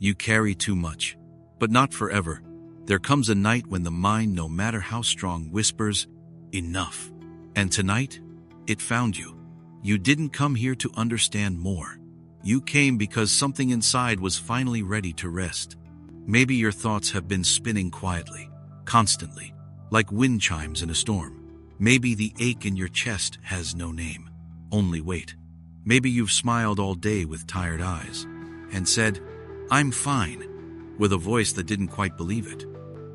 You carry too much. But not forever. There comes a night when the mind, no matter how strong, whispers, enough. And tonight, it found you. You didn't come here to understand more. You came because something inside was finally ready to rest. Maybe your thoughts have been spinning quietly, constantly, like wind chimes in a storm. Maybe the ache in your chest has no name, only weight. Maybe you've smiled all day with tired eyes and said, "I'm fine," with a voice that didn't quite believe it.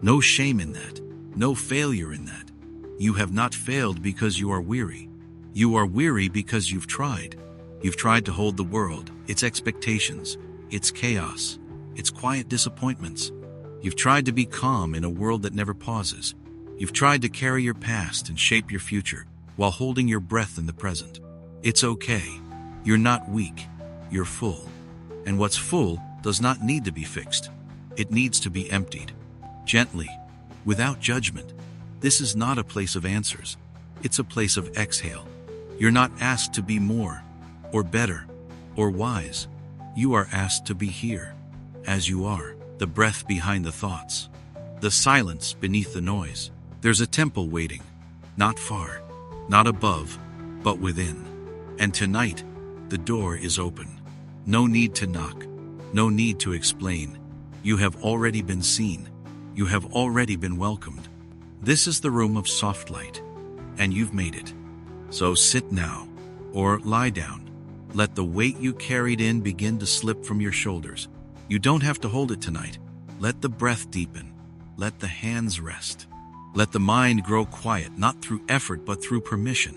No shame in that, no failure in that. You have not failed because you are weary. You are weary because you've tried. You've tried to hold the world, its expectations, its chaos, its quiet disappointments. You've tried to be calm in a world that never pauses. You've tried to carry your past and shape your future while holding your breath in the present. It's okay. You're not weak. You're full. And what's full does not need to be fixed. It needs to be emptied. Gently, without judgment. This is not a place of answers. It's a place of exhale. You're not asked to be more, or better, or wise. You are asked to be here, as you are, the breath behind the thoughts, the silence beneath the noise. There's a temple waiting, not far, not above, but within. And tonight, the door is open. No need to knock, no need to explain. You have already been seen. You have already been welcomed. This is the room of soft light, and you've made it. So sit now, or lie down. Let the weight you carried in begin to slip from your shoulders. You don't have to hold it tonight. Let the breath deepen. Let the hands rest. Let the mind grow quiet, not through effort, but through permission.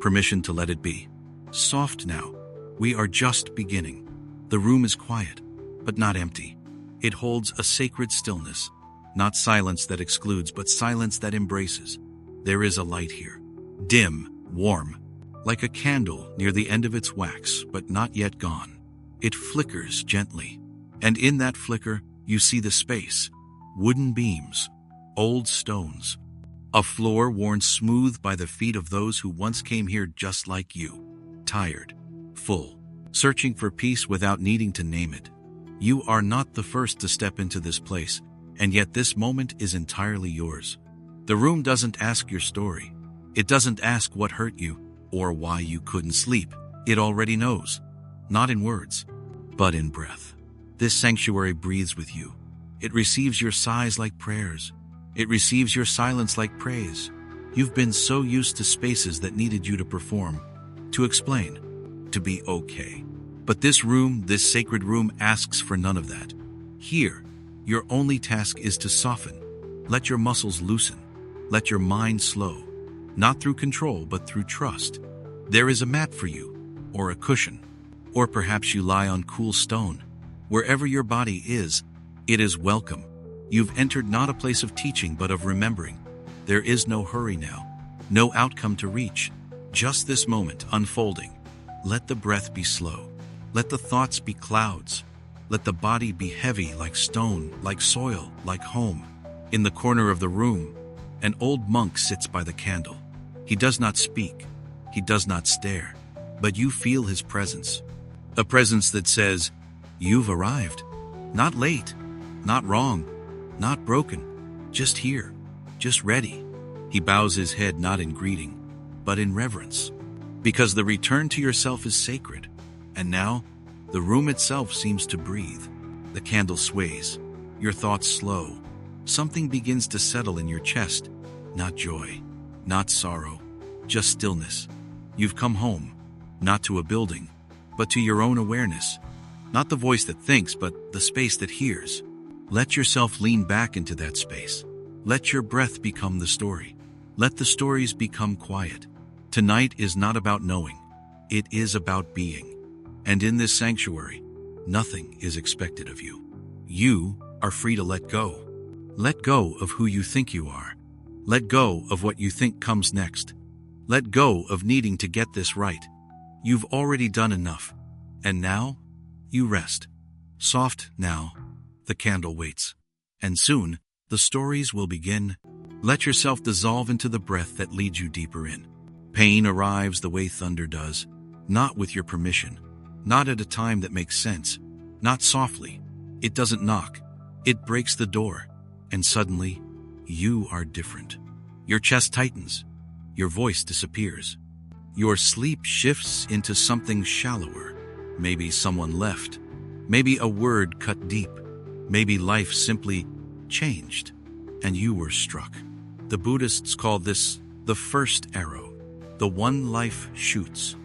Permission to let it be. Soft now. We are just beginning. The room is quiet, but not empty. It holds a sacred stillness. Not silence that excludes, but silence that embraces. There is a light here. Dim, warm, like a candle near the end of its wax, but not yet gone. It flickers gently. And in that flicker, you see the space. Wooden beams, old stones. A floor worn smooth by the feet of those who once came here just like you. Tired, full, searching for peace without needing to name it. You are not the first to step into this place. And yet this moment is entirely yours. The room doesn't ask your story. It doesn't ask what hurt you or why you couldn't sleep. It already knows. Not in words, but in breath. This sanctuary breathes with you. It receives your sighs like prayers. It receives your silence like praise. You've been so used to spaces that needed you to perform, to explain, to be okay. But this room, this sacred room, asks for none of that. Here, your only task is to soften. Let your muscles loosen. Let your mind slow. Not through control, but through trust. There is a mat for you, or a cushion, or perhaps you lie on cool stone. Wherever your body is, it is welcome. You've entered not a place of teaching, but of remembering. There is no hurry now, no outcome to reach, just this moment unfolding. Let the breath be slow. Let the thoughts be clouds. Let the body be heavy like stone, like soil, like home. In the corner of the room, an old monk sits by the candle. He does not speak. He does not stare. But you feel his presence. A presence that says, "You've arrived. Not late, not wrong, not broken. Just here, just ready." He bows his head not in greeting, but in reverence. Because the return to yourself is sacred. And now, the room itself seems to breathe. The candle sways. Your thoughts slow. Something begins to settle in your chest. Not joy, not sorrow, just stillness. You've come home, not to a building, but to your own awareness. Not the voice that thinks, but the space that hears. Let yourself lean back into that space. Let your breath become the story. Let the stories become quiet. Tonight is not about knowing. It is about being. And in this sanctuary, nothing is expected of you. You are free to let go. Let go of who you think you are. Let go of what you think comes next. Let go of needing to get this right. You've already done enough. And now, you rest. Soft now, the candle waits. And soon, the stories will begin. Let yourself dissolve into the breath that leads you deeper in. Pain arrives the way thunder does, not with your permission, not at a time that makes sense, not softly, It doesn't knock. It breaks the door. And suddenly, you are different. Your chest tightens. Your voice disappears. Your sleep shifts into something shallower. Maybe someone left. Maybe a word cut deep. Maybe life simply changed, and you were struck. The Buddhists call this the first arrow, the one life shoots,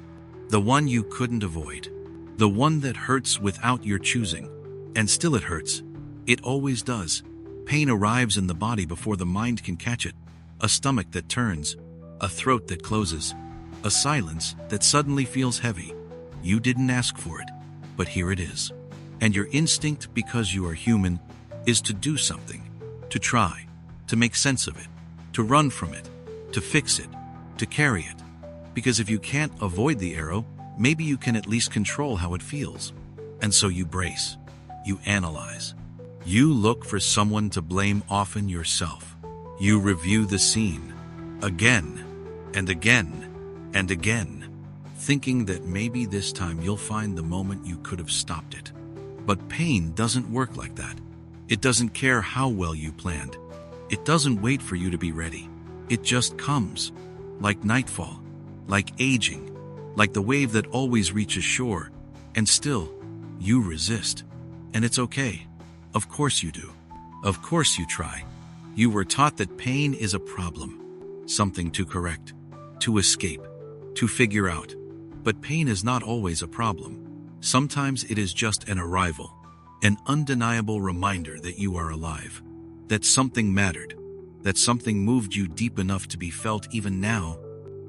the one you couldn't avoid, the one that hurts without your choosing. And still it hurts. It always does. Pain arrives in the body before the mind can catch it. A stomach that turns, a throat that closes, a silence that suddenly feels heavy. You didn't ask for it, but here it is. And your instinct, because you are human, is to do something, to try, to make sense of it, to run from it, to fix it, to carry it. Because if you can't avoid the arrow, maybe you can at least control how it feels. And so you brace, you analyze. You look for someone to blame, often yourself. You review the scene, again, and again, and again, thinking that maybe this time you'll find the moment you could have stopped it. But pain doesn't work like that. It doesn't care how well you planned. It doesn't wait for you to be ready. It just comes, like nightfall, like aging, like the wave that always reaches shore. And still, you resist. And it's okay. Of course you do. Of course you try. You were taught that pain is a problem, something to correct, to escape, to figure out. But pain is not always a problem. Sometimes it is just an arrival, an undeniable reminder that you are alive, that something mattered, that something moved you deep enough to be felt even now.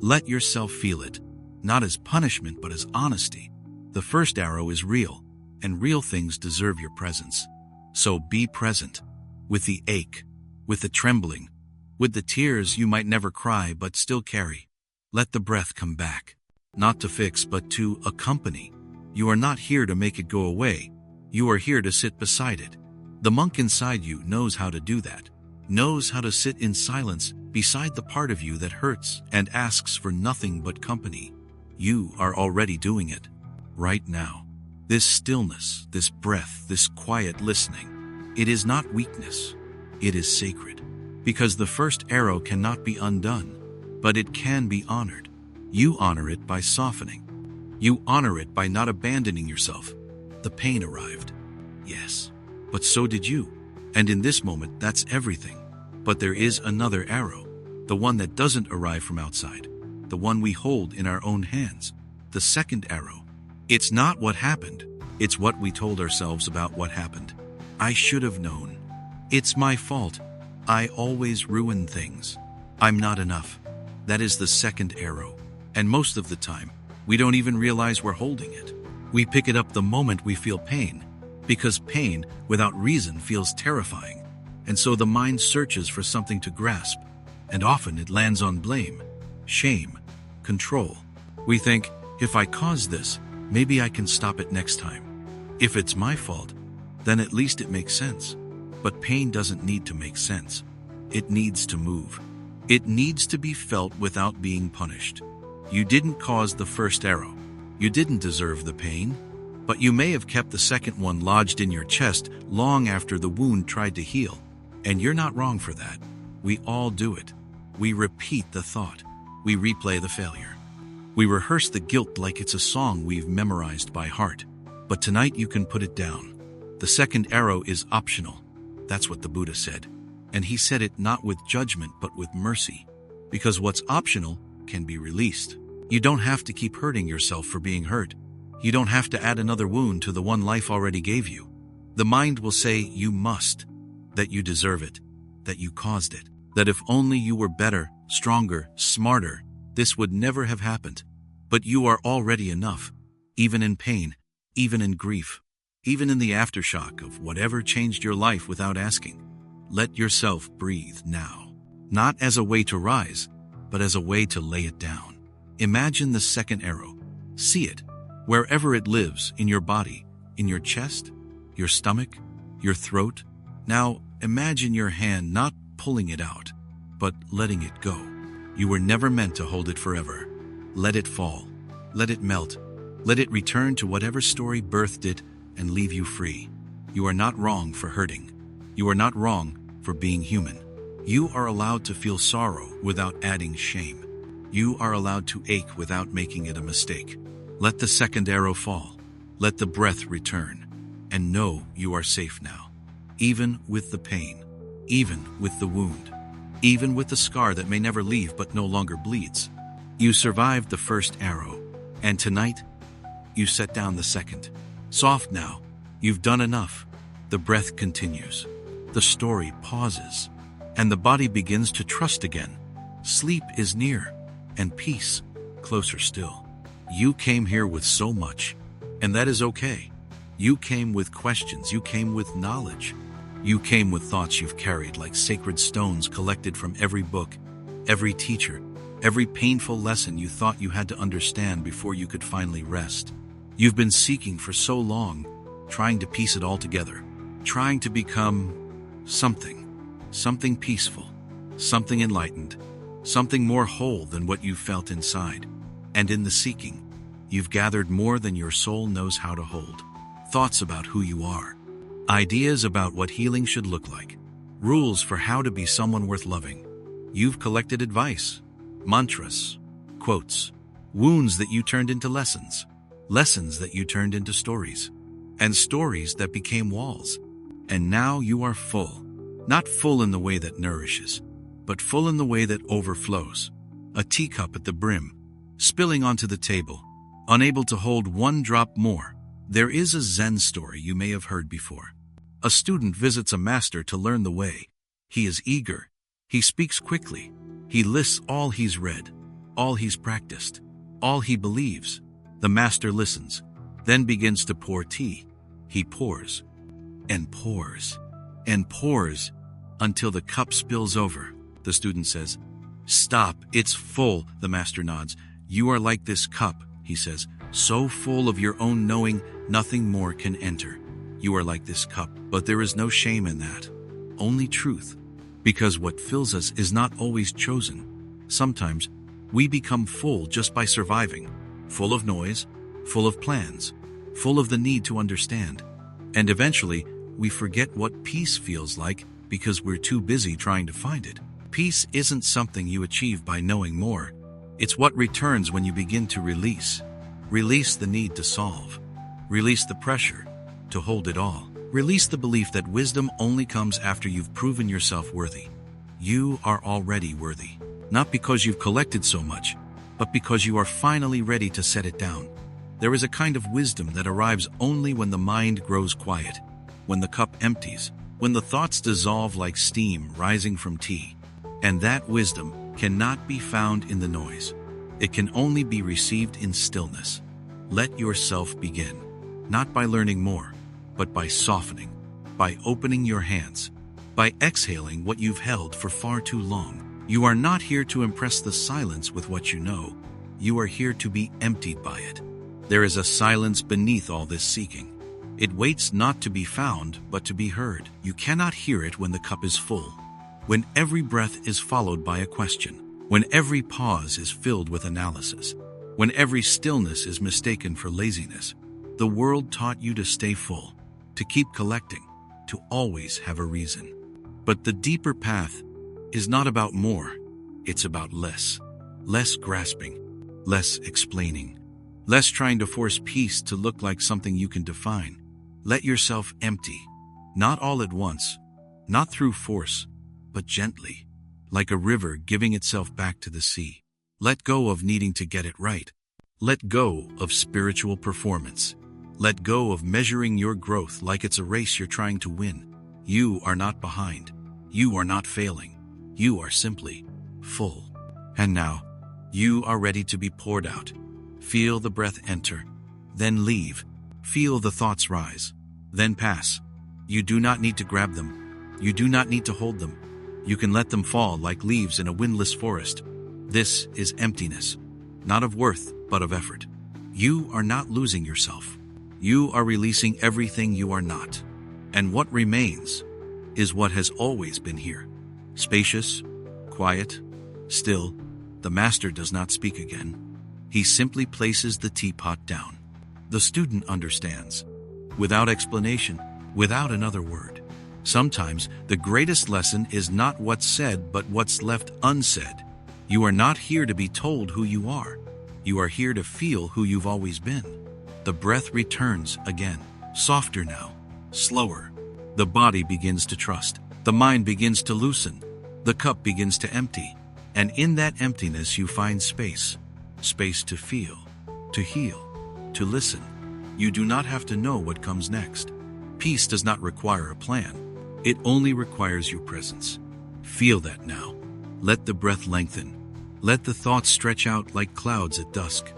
Let yourself feel it, not as punishment but as honesty. The first arrow is real, and real things deserve your presence. So be present, with the ache, with the trembling, with the tears you might never cry but still carry. Let the breath come back, not to fix but to accompany. You are not here to make it go away. You are here to sit beside it. The monk inside you knows how to do that, knows how to sit in silence beside the part of you that hurts and asks for nothing but company. You are already doing it, right now. This stillness, this breath, this quiet listening, it is not weakness, it is sacred. Because the first arrow cannot be undone, but it can be honored. You honor it by softening. You honor it by not abandoning yourself. The pain arrived, yes, but so did you. And in this moment, that's everything. But there is another arrow, the one that doesn't arrive from outside, the one we hold in our own hands, the second arrow. It's not what happened, it's what we told ourselves about what happened. I should have known. It's my fault. I always ruin things. I'm not enough. That is the second arrow. And most of the time, we don't even realize we're holding it. We pick it up the moment we feel pain, because pain without reason feels terrifying. And so the mind searches for something to grasp, and often it lands on blame, shame, control. We think, if I cause this, maybe I can stop it next time. If it's my fault, then at least it makes sense. But pain doesn't need to make sense. It needs to move. It needs to be felt without being punished. You didn't cause the first arrow. You didn't deserve the pain. But you may have kept the second one lodged in your chest long after the wound tried to heal. And you're not wrong for that. We all do it. We repeat the thought. We replay the failure. We rehearse the guilt like it's a song we've memorized by heart. But tonight you can put it down. The second arrow is optional. That's what the Buddha said. And he said it not with judgment but with mercy. Because what's optional can be released. You don't have to keep hurting yourself for being hurt. You don't have to add another wound to the one life already gave you. The mind will say you must, that you deserve it, that you caused it, that if only you were better, stronger, smarter, this would never have happened. But you are already enough, even in pain, even in grief, even in the aftershock of whatever changed your life without asking. Let yourself breathe now, not as a way to rise, but as a way to lay it down. Imagine the second arrow. See it, wherever it lives, in your body, in your chest, your stomach, your throat. Now imagine your hand not pulling it out, but letting it go. You were never meant to hold it forever. Let it fall. Let it melt. Let it return to whatever story birthed it and leave you free. You are not wrong for hurting. You are not wrong for being human. You are allowed to feel sorrow without adding shame. You are allowed to ache without making it a mistake. Let the second arrow fall. Let the breath return. And know you are safe now. Even with the pain. Even with the wound. Even with the scar that may never leave but no longer bleeds. You survived the first arrow. And tonight, you set down the second. Soft now. You've done enough. The breath continues. The story pauses. And the body begins to trust again. Sleep is near. And peace closer still. You came here with so much. And that is okay. You came with questions. You came with knowledge. You came with thoughts you've carried like sacred stones collected from every book, every teacher, every painful lesson you thought you had to understand before you could finally rest. You've been seeking for so long, trying to piece it all together, trying to become something peaceful, something enlightened, something more whole than what you felt inside. And in the seeking, you've gathered more than your soul knows how to hold. Thoughts about who you are, ideas about what healing should look like, rules for how to be someone worth loving. You've collected advice, mantras, quotes, wounds that you turned into lessons, lessons that you turned into stories, and stories that became walls. And now you are full, not full in the way that nourishes, but full in the way that overflows. A teacup at the brim, spilling onto the table, unable to hold one drop more. There is a Zen story you may have heard before. A student visits a master to learn the way. He is eager. He speaks quickly. He lists all he's read, all he's practiced, all he believes. The master listens, then begins to pour tea. He pours, and pours, and pours, until the cup spills over. The student says, "Stop, it's full." The master nods. "You are like this cup," he says, "so full of your own knowing, nothing more can enter. You are like this cup, but there is no shame in that. Only truth. Because what fills us is not always chosen. Sometimes we become full just by surviving, full of noise, full of plans, full of the need to understand. And eventually, we forget what peace feels like because we're too busy trying to find it. Peace isn't something you achieve by knowing more. It's what returns when you begin to release. Release the need to solve. Release the pressure to hold it all. Release the belief that wisdom only comes after you've proven yourself worthy. You are already worthy, not because you've collected so much, but because you are finally ready to set it down. There is a kind of wisdom that arrives only when the mind grows quiet, when the cup empties, when the thoughts dissolve like steam rising from tea. And that wisdom cannot be found in the noise. It can only be received in stillness. Let yourself begin, not by learning more, but by softening, by opening your hands, by exhaling what you've held for far too long. You are not here to impress the silence with what you know. You are here to be emptied by it. There is a silence beneath all this seeking. It waits not to be found, but to be heard. You cannot hear it when the cup is full, when every breath is followed by a question, when every pause is filled with analysis, when every stillness is mistaken for laziness. The world taught you to stay full, to keep collecting, to always have a reason. But the deeper path is not about more, it's about less. Less grasping, less explaining, less trying to force peace to look like something you can define. Let yourself empty, not all at once, not through force, but gently, like a river giving itself back to the sea. Let go of needing to get it right. Let go of spiritual performance. Let go of measuring your growth like it's a race you're trying to win. You are not behind. You are not failing. You are simply full. And now, you are ready to be poured out. Feel the breath enter, then leave. Feel the thoughts rise, then pass. You do not need to grab them. You do not need to hold them. You can let them fall like leaves in a windless forest. This is emptiness, not of worth, but of effort. You are not losing yourself. You are releasing everything you are not. And what remains is what has always been here. Spacious, quiet, still. The master does not speak again. He simply places the teapot down. The student understands. Without explanation, without another word. Sometimes the greatest lesson is not what's said, but what's left unsaid. You are not here to be told who you are. You are here to feel who you've always been. The breath returns again, softer now, slower. The body begins to trust. The mind begins to loosen. The cup begins to empty. And in that emptiness you find space. Space to feel, to heal, to listen. You do not have to know what comes next. Peace does not require a plan. It only requires your presence. Feel that now. Let the breath lengthen. Let the thoughts stretch out like clouds at dusk.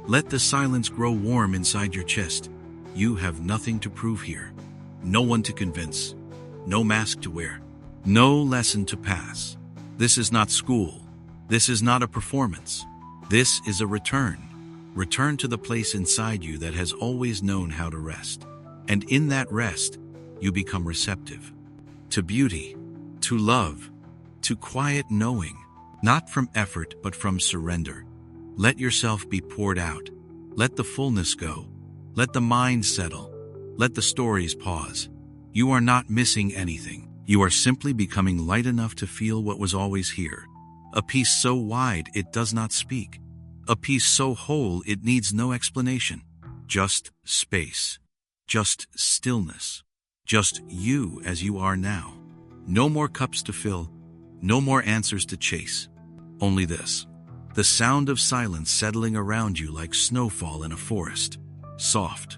Let the silence grow warm inside your chest. You have nothing to prove here. No one to convince. No mask to wear. No lesson to pass. This is not school. This is not a performance. This is a return. Return to the place inside you that has always known how to rest. And in that rest, you become receptive. To beauty, to love, to quiet knowing, not from effort but from surrender. Let yourself be poured out. Let the fullness go. Let the mind settle. Let the stories pause. You are not missing anything. You are simply becoming light enough to feel what was always here. A peace so wide it does not speak. A peace so whole it needs no explanation. Just space. Just stillness. Just you as you are now. No more cups to fill. No more answers to chase. Only this. The sound of silence settling around you like snowfall in a forest. Soft.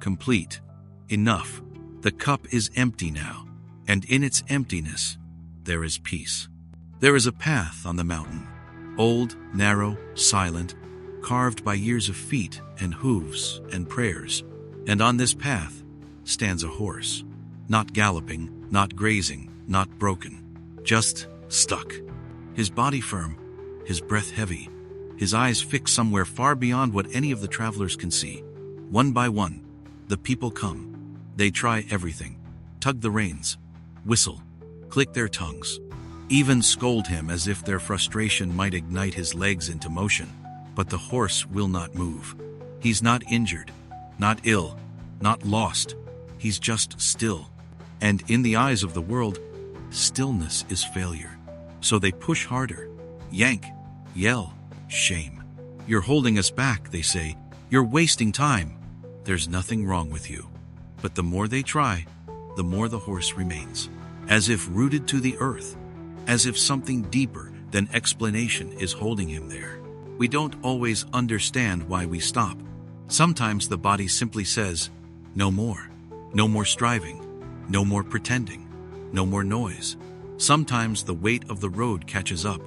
Complete. Enough. The cup is empty now. And in its emptiness, there is peace. There is a path on the mountain. Old, narrow, silent, carved by years of feet and hooves and prayers. And on this path stands a horse. Not galloping, not grazing, not broken. Just stuck. His body firm, his breath heavy, his eyes fixed somewhere far beyond what any of the travelers can see. One by one, the people come. They try everything. Tug the reins, whistle, click their tongues, even scold him as if their frustration might ignite his legs into motion. But the horse will not move. He's not injured, not ill, not lost. He's just still. And in the eyes of the world, stillness is failure. So they push harder, yank, yell, shame. You're holding us back, they say. You're wasting time. There's nothing wrong with you. But the more they try, the more the horse remains, as if rooted to the earth, as if something deeper than explanation is holding him there. We don't always understand why we stop. Sometimes the body simply says, no more. No more striving. No more pretending. No more noise. Sometimes the weight of the road catches up,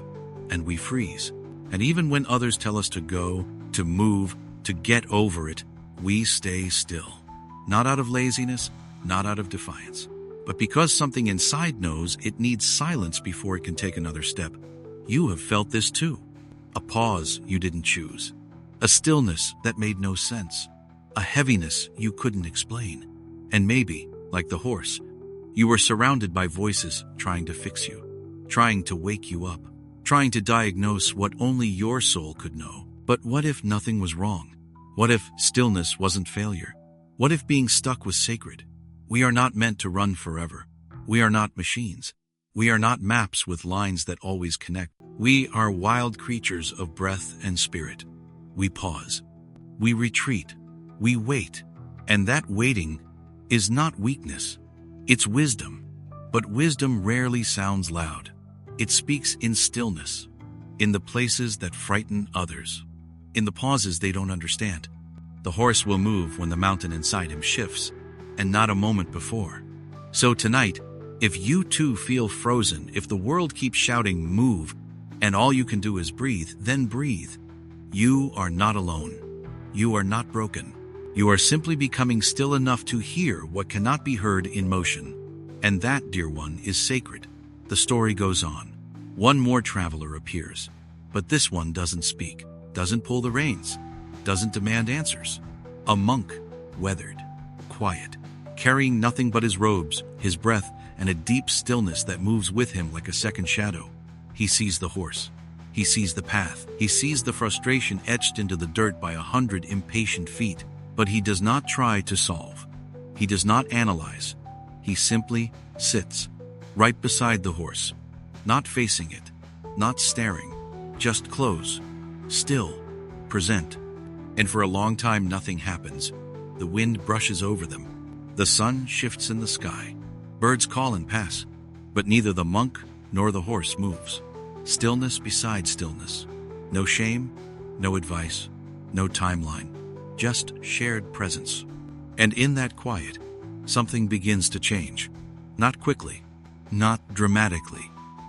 and we freeze. And even when others tell us to go, to move, to get over it, we stay still. Not out of laziness, not out of defiance, but because something inside knows it needs silence before it can take another step. You have felt this too. A pause you didn't choose. A stillness that made no sense. A heaviness you couldn't explain. And maybe, like the horse, you were surrounded by voices trying to fix you, trying to wake you up, trying to diagnose what only your soul could know. But what if nothing was wrong? What if stillness wasn't failure? What if being stuck was sacred? We are not meant to run forever. We are not machines. We are not maps with lines that always connect. We are wild creatures of breath and spirit. We pause. We retreat. We wait. And that waiting is not weakness. It's wisdom. But wisdom rarely sounds loud. It speaks in stillness, in the places that frighten others, in the pauses they don't understand. The horse will move when the mountain inside him shifts, and not a moment before. So tonight, if you too feel frozen, if the world keeps shouting, move, and all you can do is breathe, then breathe. You are not alone. You are not broken. You are simply becoming still enough to hear what cannot be heard in motion. And that, dear one, is sacred. The story goes on. One more traveler appears, but this one doesn't speak, doesn't pull the reins, doesn't demand answers. A monk, weathered, quiet, carrying nothing but his robes, his breath, and a deep stillness that moves with him like a second shadow. He sees the horse. He sees the path. He sees the frustration etched into the dirt by 100 impatient feet. But he does not try to solve. He does not analyze. He simply sits, right beside the horse, not facing it, not staring, just close, still, present. And for a long time nothing happens. The wind brushes over them. The sun shifts in the sky. Birds call and pass, but neither the monk nor the horse moves. Stillness beside stillness. No shame, no advice, no timeline, just shared presence. And in that quiet, something begins to change. Not quickly, not dramatically,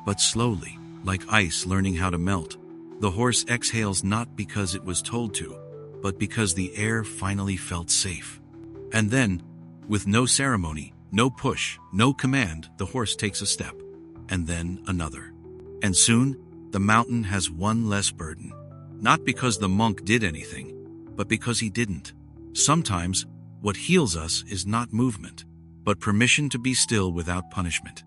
but slowly, like ice learning how to melt. The horse exhales not because it was told to, but because the air finally felt safe. And then, with no ceremony, no push, no command, the horse takes a step, and then another. And soon, the mountain has one less burden. Not because the monk did anything, but because he didn't. Sometimes, what heals us is not movement, but permission to be still without punishment.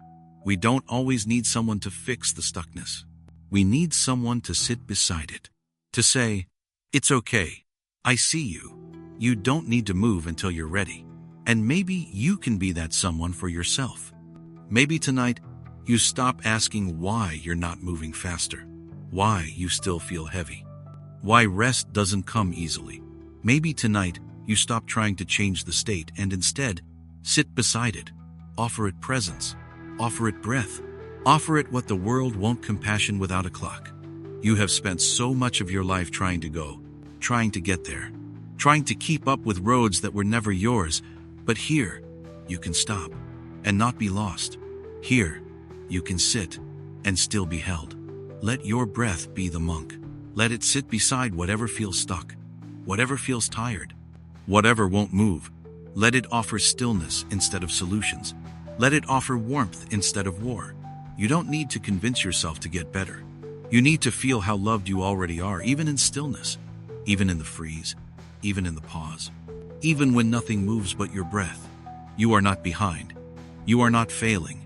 We don't always need someone to fix the stuckness. We need someone to sit beside it. To say, "It's okay. I see you. You don't need to move until you're ready." And maybe you can be that someone for yourself. Maybe tonight, you stop asking why you're not moving faster, why you still feel heavy, why rest doesn't come easily. Maybe tonight, you stop trying to change the state and instead, sit beside it, offer it presence, offer it breath, offer it what the world won't compassion without a clock. You have spent so much of your life trying to go, trying to get there, trying to keep up with roads that were never yours, but here, you can stop and not be lost. Here, you can sit and still be held. Let your breath be the monk. Let it sit beside whatever feels stuck, whatever feels tired, whatever won't move. Let it offer stillness instead of solutions. Let it offer warmth instead of war. You don't need to convince yourself to get better. You need to feel how loved you already are, even in stillness, even in the freeze, even in the pause, even when nothing moves but your breath. You are not behind. You are not failing.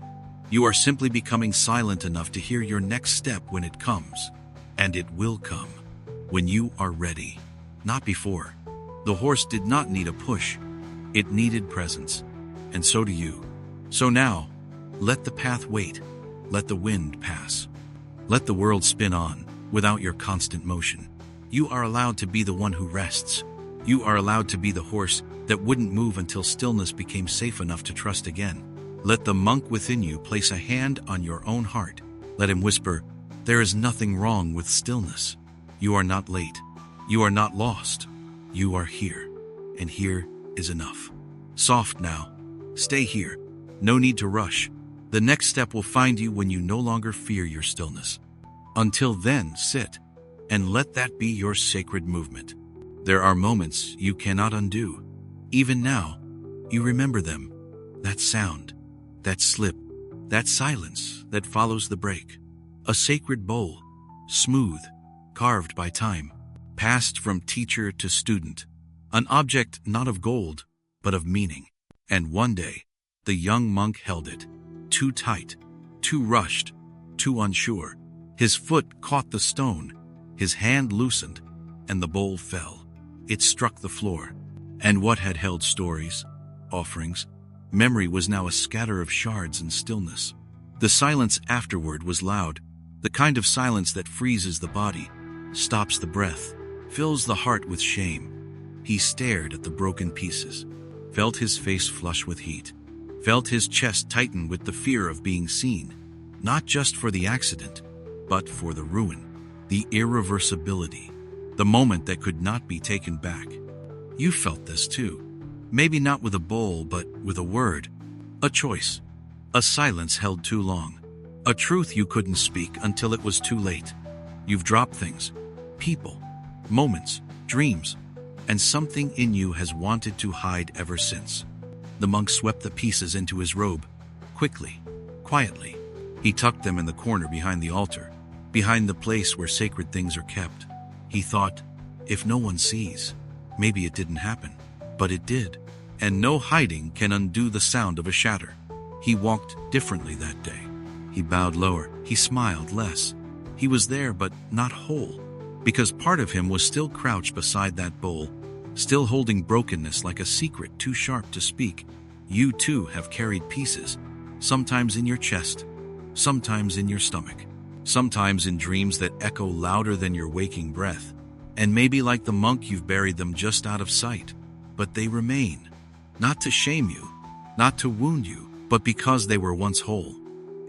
You are simply becoming silent enough to hear your next step when it comes. And it will come. When you are ready. Not before. The horse did not need a push. It needed presence. And so do you. So now, let the path wait. Let the wind pass. Let the world spin on, without your constant motion. You are allowed to be the one who rests. You are allowed to be the horse that wouldn't move until stillness became safe enough to trust again. Let the monk within you place a hand on your own heart. Let him whisper, "There is nothing wrong with stillness. You are not late. You are not lost. You are here. And here is enough." Soft now. Stay here. No need to rush. The next step will find you when you no longer fear your stillness. Until then, sit, and let that be your sacred movement. There are moments you cannot undo. Even now, you remember them. That sound, that slip, that silence that follows the break. A sacred bowl, smooth, carved by time, passed from teacher to student. An object not of gold, but of meaning. And one day, the young monk held it. Too tight, too rushed, too unsure. His foot caught the stone, his hand loosened, and the bowl fell. It struck the floor, and what had held stories, offerings, memory was now a scatter of shards and stillness. The silence afterward was loud, the kind of silence that freezes the body, stops the breath, fills the heart with shame. He stared at the broken pieces, felt his face flush with heat, felt his chest tighten with the fear of being seen, not just for the accident, but for the ruin, the irreversibility, the moment that could not be taken back. You felt this too. Maybe not with a bowl, but with a word, a choice, a silence held too long, a truth you couldn't speak until it was too late. You've dropped things, people, moments, dreams, and something in you has wanted to hide ever since. The monk swept the pieces into his robe, quickly, quietly. He tucked them in the corner behind the altar, behind the place where sacred things are kept. He thought, if no one sees, maybe it didn't happen. But it did, and no hiding can undo the sound of a shatter. He walked differently that day. He bowed lower, he smiled less. He was there, but not whole, because part of him was still crouched beside that bowl, still holding brokenness like a secret too sharp to speak. You too have carried pieces, sometimes in your chest, sometimes in your stomach, sometimes in dreams that echo louder than your waking breath. And maybe like the monk, you've buried them just out of sight. But they remain, not to shame you, not to wound you, but because they were once whole,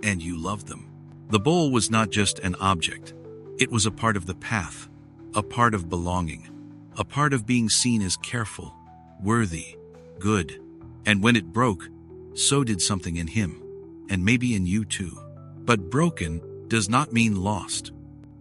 and you loved them. The bowl was not just an object. It was a part of the path, a part of belonging, a part of being seen as careful, worthy, good. And when it broke, so did something in him, and maybe in you too. But broken does not mean lost,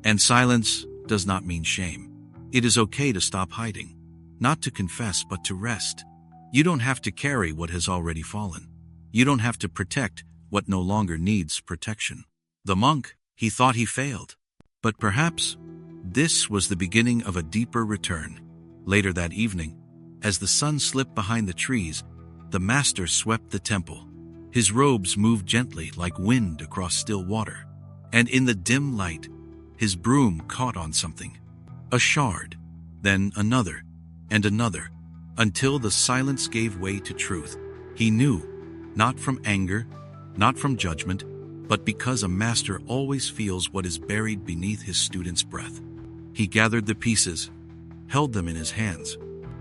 and silence does not mean shame. It is okay to stop hiding, not to confess but to rest. You don't have to carry what has already fallen. You don't have to protect what no longer needs protection. The monk, he thought he failed. But perhaps this was the beginning of a deeper return. Later that evening, as the sun slipped behind the trees, the master swept the temple. His robes moved gently like wind across still water. And in the dim light, his broom caught on something. A shard, then another, and another, until the silence gave way to truth. He knew, not from anger, not from judgment, but because a master always feels what is buried beneath his student's breath. He gathered the pieces, held them in his hands,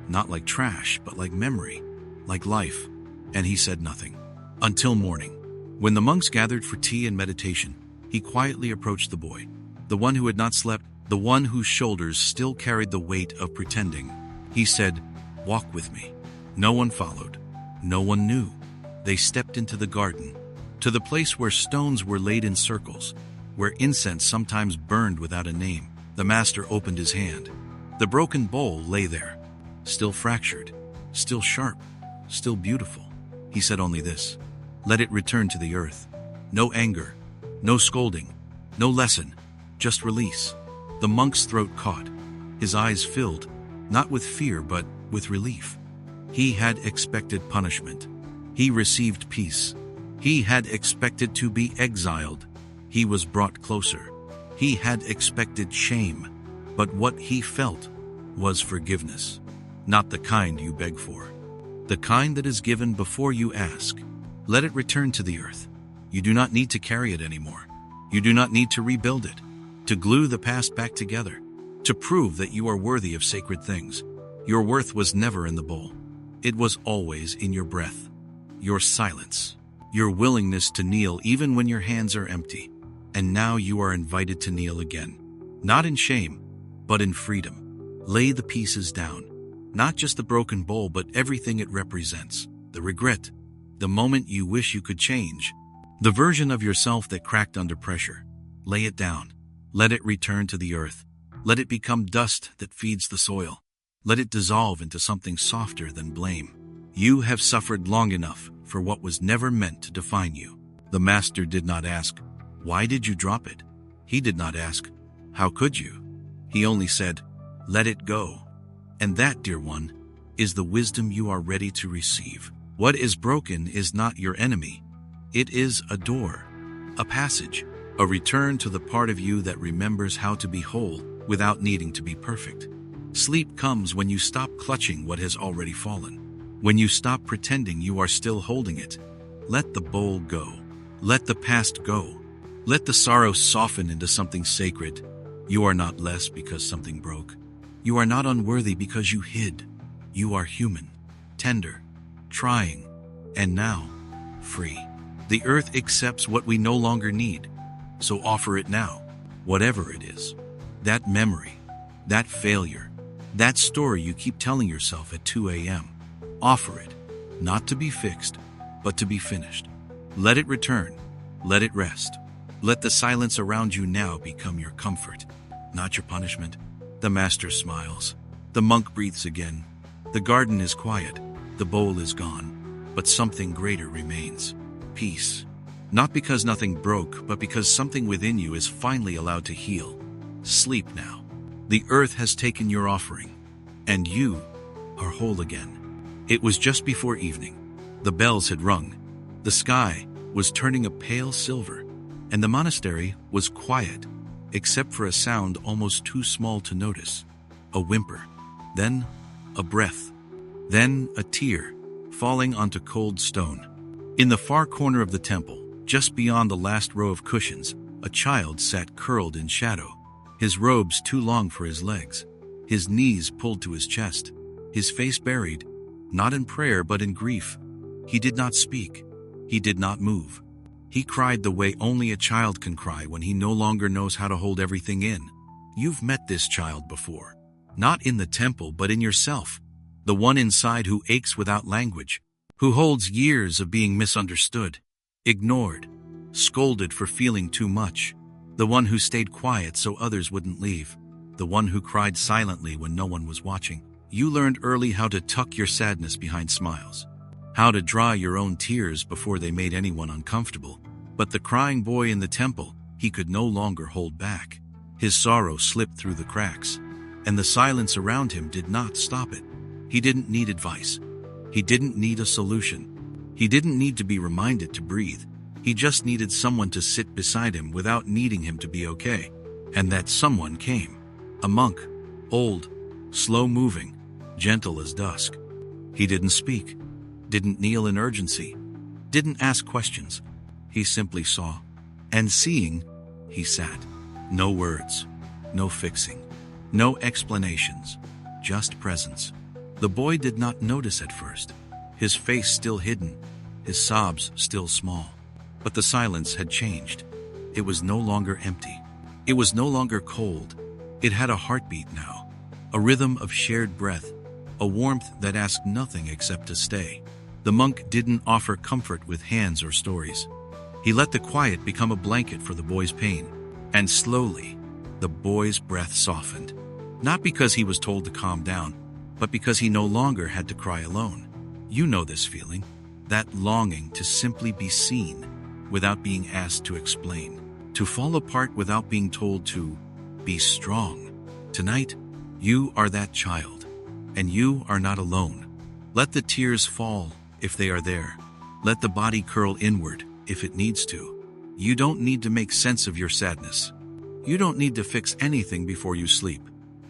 not like trash, but like memory, like life, and he said nothing. Until morning. When the monks gathered for tea and meditation, he quietly approached the boy, the one who had not slept, the one whose shoulders still carried the weight of pretending. He said, "Walk with me." No one followed. No one knew. They stepped into the garden, to the place where stones were laid in circles, where incense sometimes burned without a name. The master opened his hand. The broken bowl lay there, still fractured, still sharp, still beautiful. He said only this, "Let it return to the earth." No anger, no scolding, no lesson, just release. The monk's throat caught, his eyes filled, not with fear but with relief. He had expected punishment. He received peace. He had expected to be exiled. He was brought closer. He had expected shame, but what he felt was forgiveness. Not the kind you beg for, the kind that is given before you ask. Let it return to the earth. You do not need to carry it anymore. You do not need to rebuild it, to glue the past back together, to prove that you are worthy of sacred things. Your worth was never in the bowl. It was always in your breath, your silence, your willingness to kneel even when your hands are empty. And now you are invited to kneel again, not in shame, but in freedom. Lay the pieces down, not just the broken bowl, but everything it represents, the regret, the moment you wish you could change, the version of yourself that cracked under pressure. Lay it down. Let it return to the earth. Let it become dust that feeds the soil. Let it dissolve into something softer than blame. You have suffered long enough for what was never meant to define you. The master did not ask, "Why did you drop it?" He did not ask, "How could you?" He only said, "Let it go." And that, dear one, is the wisdom you are ready to receive. What is broken is not your enemy. It is a door, a passage, a return to the part of you that remembers how to be whole without needing to be perfect. Sleep comes when you stop clutching what has already fallen, when you stop pretending you are still holding it. Let the bowl go. Let the past go. Let the sorrow soften into something sacred. You are not less because something broke. You are not unworthy because you hid. You are human, tender, trying, and now, free. The earth accepts what we no longer need. So offer it now, whatever it is. That memory, that failure, that story you keep telling yourself at 2 a.m. Offer it, not to be fixed, but to be finished. Let it return. Let it rest. Let the silence around you now become your comfort, not your punishment. The master smiles. The monk breathes again. The garden is quiet. The bowl is gone. But something greater remains. Peace. Not because nothing broke, but because something within you is finally allowed to heal. Sleep now. The earth has taken your offering, and you are whole again. It was just before evening. The bells had rung. The sky was turning a pale silver, and the monastery was quiet, except for a sound almost too small to notice. A whimper, then a breath, then a tear falling onto cold stone. In the far corner of the temple, just beyond the last row of cushions, a child sat curled in shadow, his robes too long for his legs, his knees pulled to his chest, his face buried, not in prayer but in grief. He did not speak. He did not move. He cried the way only a child can cry when he no longer knows how to hold everything in. You've met this child before. Not in the temple, but in yourself. The one inside who aches without language, who holds years of being misunderstood, ignored, scolded for feeling too much. The one who stayed quiet so others wouldn't leave. The one who cried silently when no one was watching. You learned early how to tuck your sadness behind smiles, how to dry your own tears before they made anyone uncomfortable. But the crying boy in the temple, he could no longer hold back. His sorrow slipped through the cracks, and the silence around him did not stop it. He didn't need advice. He didn't need a solution. He didn't need to be reminded to breathe. He just needed someone to sit beside him without needing him to be okay. And that someone came. A monk, old, slow-moving, gentle as dusk. He didn't speak, didn't kneel in urgency, didn't ask questions. He simply saw, and seeing, he sat. No words, no fixing, no explanations, just presence. The boy did not notice at first, his face still hidden, his sobs still small. But the silence had changed. It was no longer empty. It was no longer cold. It had a heartbeat now, a rhythm of shared breath, a warmth that asked nothing except to stay. The monk didn't offer comfort with hands or stories. He let the quiet become a blanket for the boy's pain. And slowly, the boy's breath softened. Not because he was told to calm down, but because he no longer had to cry alone. You know this feeling, that longing to simply be seen without being asked to explain, to fall apart without being told to be strong. Tonight, you are that child, and you are not alone. Let the tears fall if they are there. Let the body curl inward if it needs to. You don't need to make sense of your sadness. You don't need to fix anything before you sleep.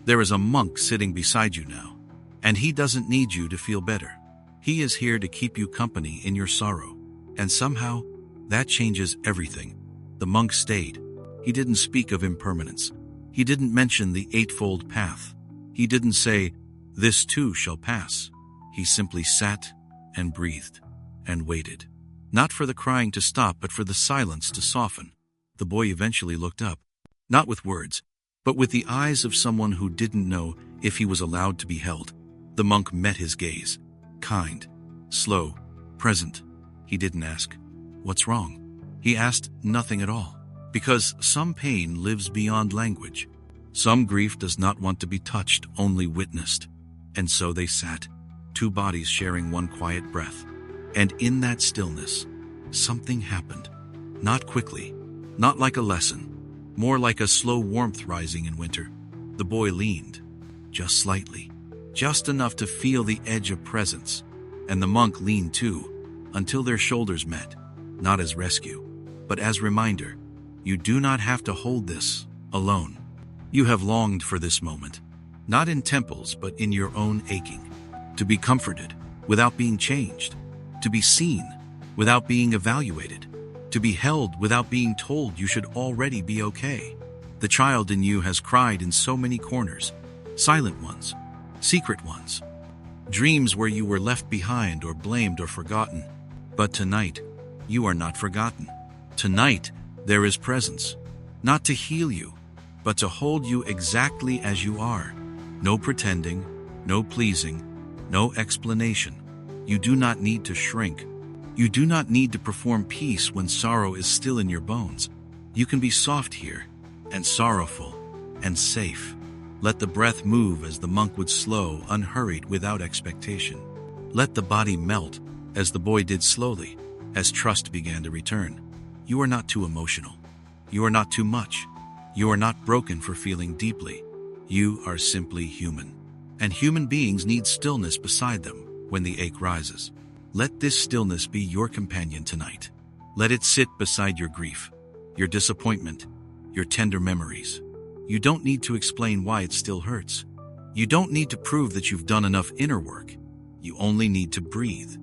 There is a monk sitting beside you now, and he doesn't need you to feel better. He is here to keep you company in your sorrow. And somehow, that changes everything. The monk stayed. He didn't speak of impermanence. He didn't mention the eightfold path. He didn't say, "This too shall pass." He simply sat and breathed and waited. Not for the crying to stop, but for the silence to soften. The boy eventually looked up, not with words, but with the eyes of someone who didn't know if he was allowed to be held. The monk met his gaze, kind, slow, present. He didn't ask, "What's wrong?" He asked nothing at all, because some pain lives beyond language. Some grief does not want to be touched, only witnessed. And so they sat, two bodies sharing one quiet breath. And in that stillness, something happened. Not quickly, not like a lesson, more like a slow warmth rising in winter. The boy leaned, just slightly, just enough to feel the edge of presence. And the monk leaned too, until their shoulders met, not as rescue, but as reminder. You do not have to hold this alone. You have longed for this moment, not in temples, but in your own aching. To be comforted without being changed. To be seen without being evaluated. To be held without being told you should already be okay. The child in you has cried in so many corners, silent ones, secret ones, dreams where you were left behind or blamed or forgotten. But tonight, you are not forgotten. Tonight, there is presence, not to heal you, but to hold you exactly as you are. No pretending, no pleasing, no explanation. You do not need to shrink. You do not need to perform peace when sorrow is still in your bones. You can be soft here, and sorrowful, and safe. Let the breath move as the monk would, slow, unhurried, without expectation. Let the body melt, as the boy did, slowly, as trust began to return. You are not too emotional. You are not too much. You are not broken for feeling deeply. You are simply human. And human beings need stillness beside them when the ache rises. Let this stillness be your companion tonight. Let it sit beside your grief, your disappointment, your tender memories. You don't need to explain why it still hurts. You don't need to prove that you've done enough inner work. You only need to breathe.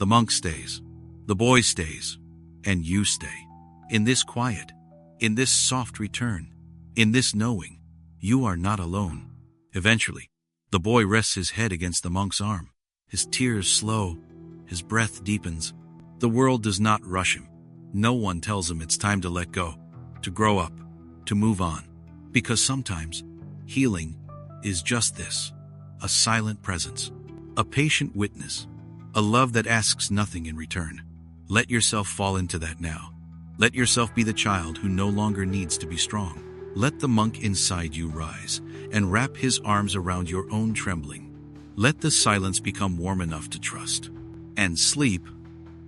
The monk stays. The boy stays. And you stay. In this quiet, in this soft return, in this knowing, you are not alone. Eventually, the boy rests his head against the monk's arm. His tears slow. His breath deepens. The world does not rush him. No one tells him it's time to let go, to grow up, to move on. Because sometimes, healing is just this, a silent presence, a patient witness, a love that asks nothing in return. Let yourself fall into that now. Let yourself be the child who no longer needs to be strong. Let the monk inside you rise and wrap his arms around your own trembling. Let the silence become warm enough to trust. And sleep,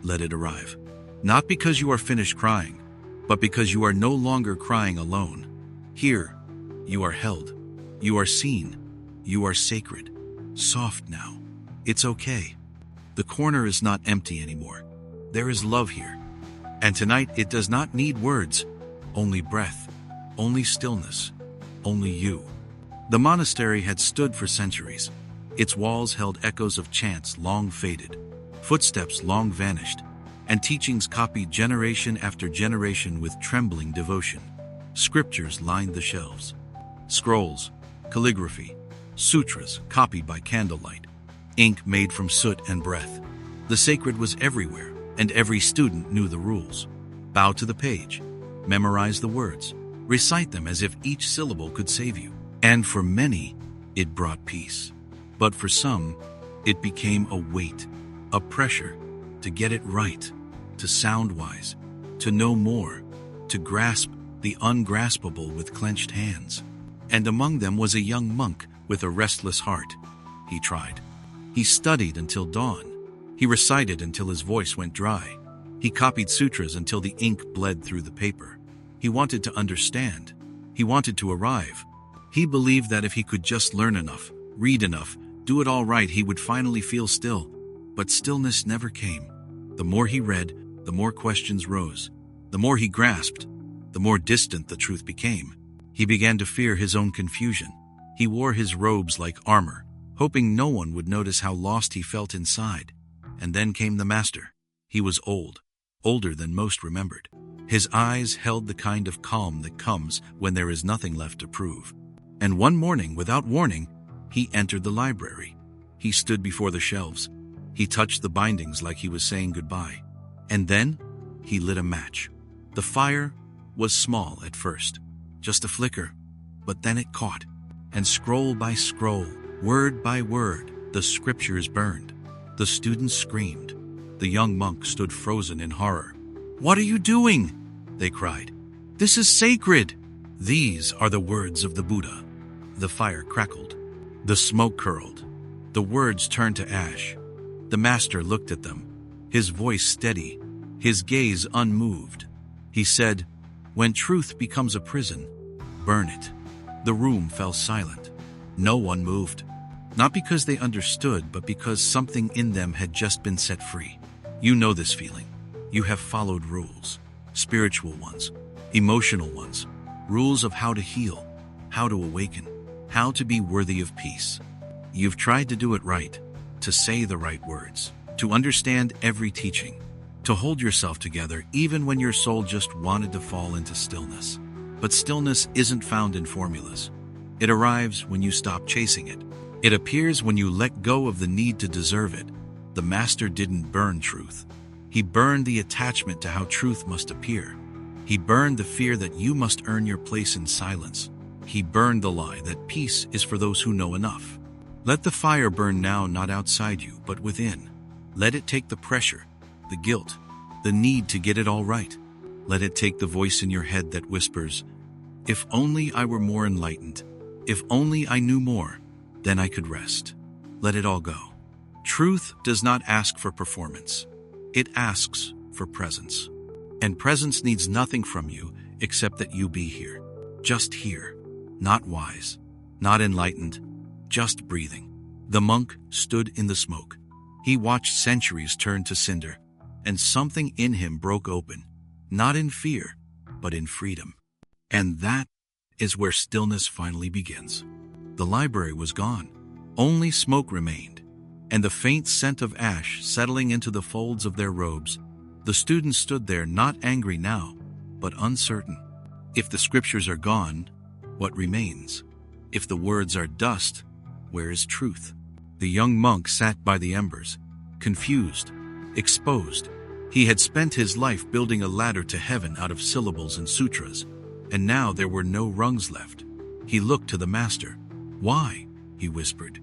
let it arrive. Not because you are finished crying, but because you are no longer crying alone. Here, you are held. You are seen. You are sacred. Soft now. It's okay. The corner is not empty anymore. There is love here. And tonight it does not need words, only breath, only stillness, only you. The monastery had stood for centuries. Its walls held echoes of chants long faded, footsteps long vanished, and teachings copied generation after generation with trembling devotion. Scriptures lined the shelves. Scrolls, calligraphy, sutras copied by candlelight, ink made from soot and breath. The sacred was everywhere, and every student knew the rules. Bow to the page, memorize the words, recite them as if each syllable could save you. And for many, it brought peace. But for some, it became a weight, a pressure to get it right, to sound wise, to know more, to grasp the ungraspable with clenched hands. And among them was a young monk with a restless heart. He tried. He studied until dawn. He recited until his voice went dry. He copied sutras until the ink bled through the paper. He wanted to understand. He wanted to arrive. He believed that if he could just learn enough, read enough, do it all right, he would finally feel still. But stillness never came. The more he read, the more questions rose. The more he grasped, the more distant the truth became. He began to fear his own confusion. He wore his robes like armor, hoping no one would notice how lost he felt inside. And then came the master. He was old, older than most remembered. His eyes held the kind of calm that comes when there is nothing left to prove. And one morning, without warning, he entered the library. He stood before the shelves. He touched the bindings like he was saying goodbye. And then, he lit a match. The fire was small at first, just a flicker, but then it caught. And scroll by scroll, word by word, the scriptures burned. The students screamed. The young monk stood frozen in horror. "What are you doing?" they cried. "This is sacred." "These are the words of the Buddha." The fire crackled. The smoke curled. The words turned to ash. The master looked at them, his voice steady, his gaze unmoved. He said, "When truth becomes a prison, burn it." The room fell silent. No one moved. Not because they understood, but because something in them had just been set free. You know this feeling. You have followed rules, spiritual ones, emotional ones, rules of how to heal, how to awaken, how to be worthy of peace. You've tried to do it right, to say the right words, to understand every teaching, to hold yourself together even when your soul just wanted to fall into stillness. But stillness isn't found in formulas. It arrives when you stop chasing it. It appears when you let go of the need to deserve it. The master didn't burn truth. He burned the attachment to how truth must appear. He burned the fear that you must earn your place in silence. He burned the lie that peace is for those who know enough. Let the fire burn now, not outside you, but within. Let it take the pressure, the guilt, the need to get it all right. Let it take the voice in your head that whispers, "If only I were more enlightened. If only I knew more, then I could rest." Let it all go. Truth does not ask for performance. It asks for presence. And presence needs nothing from you except that you be here. Just here. Not wise. Not enlightened. Just breathing. The monk stood in the smoke. He watched centuries turn to cinder, and something in him broke open. Not in fear, but in freedom. And that is where stillness finally begins. The library was gone. Only smoke remained. and the faint scent of ash settling into the folds of their robes, the students stood there not angry now, but uncertain. If the scriptures are gone, what remains? If the words are dust, where is truth? The young monk sat by the embers, confused, exposed. He had spent his life building a ladder to heaven out of syllables and sutras, and now there were no rungs left. He looked to the master. "Why?" he whispered.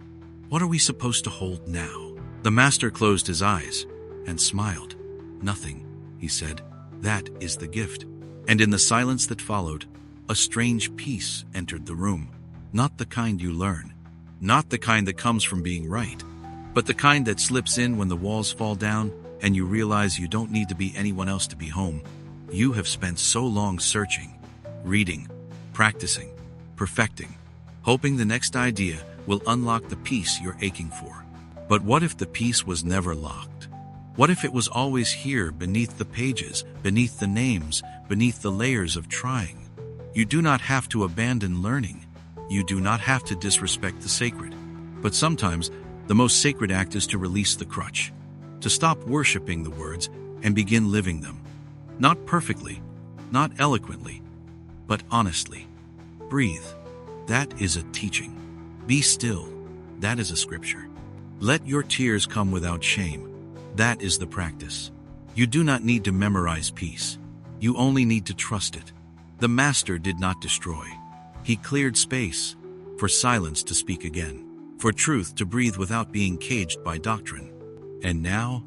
"What are we supposed to hold now?" The master closed his eyes and smiled. "Nothing," he said. "That is the gift." And in the silence that followed, a strange peace entered the room. Not the kind you learn, not the kind that comes from being right, but the kind that slips in when the walls fall down and you realize you don't need to be anyone else to be home. You have spent so long searching, reading, practicing, perfecting, hoping the next idea will unlock the peace you're aching for. But what if the peace was never locked? What if it was always here beneath the pages, beneath the names, beneath the layers of trying? You do not have to abandon learning. You do not have to disrespect the sacred. But sometimes, the most sacred act is to release the crutch, to stop worshiping the words and begin living them. Not perfectly, not eloquently, but honestly. Breathe. That is a teaching. Be still. That is a scripture. Let your tears come without shame. That is the practice. You do not need to memorize peace. You only need to trust it. The master did not destroy. He cleared space for silence to speak again, for truth to breathe without being caged by doctrine. And now,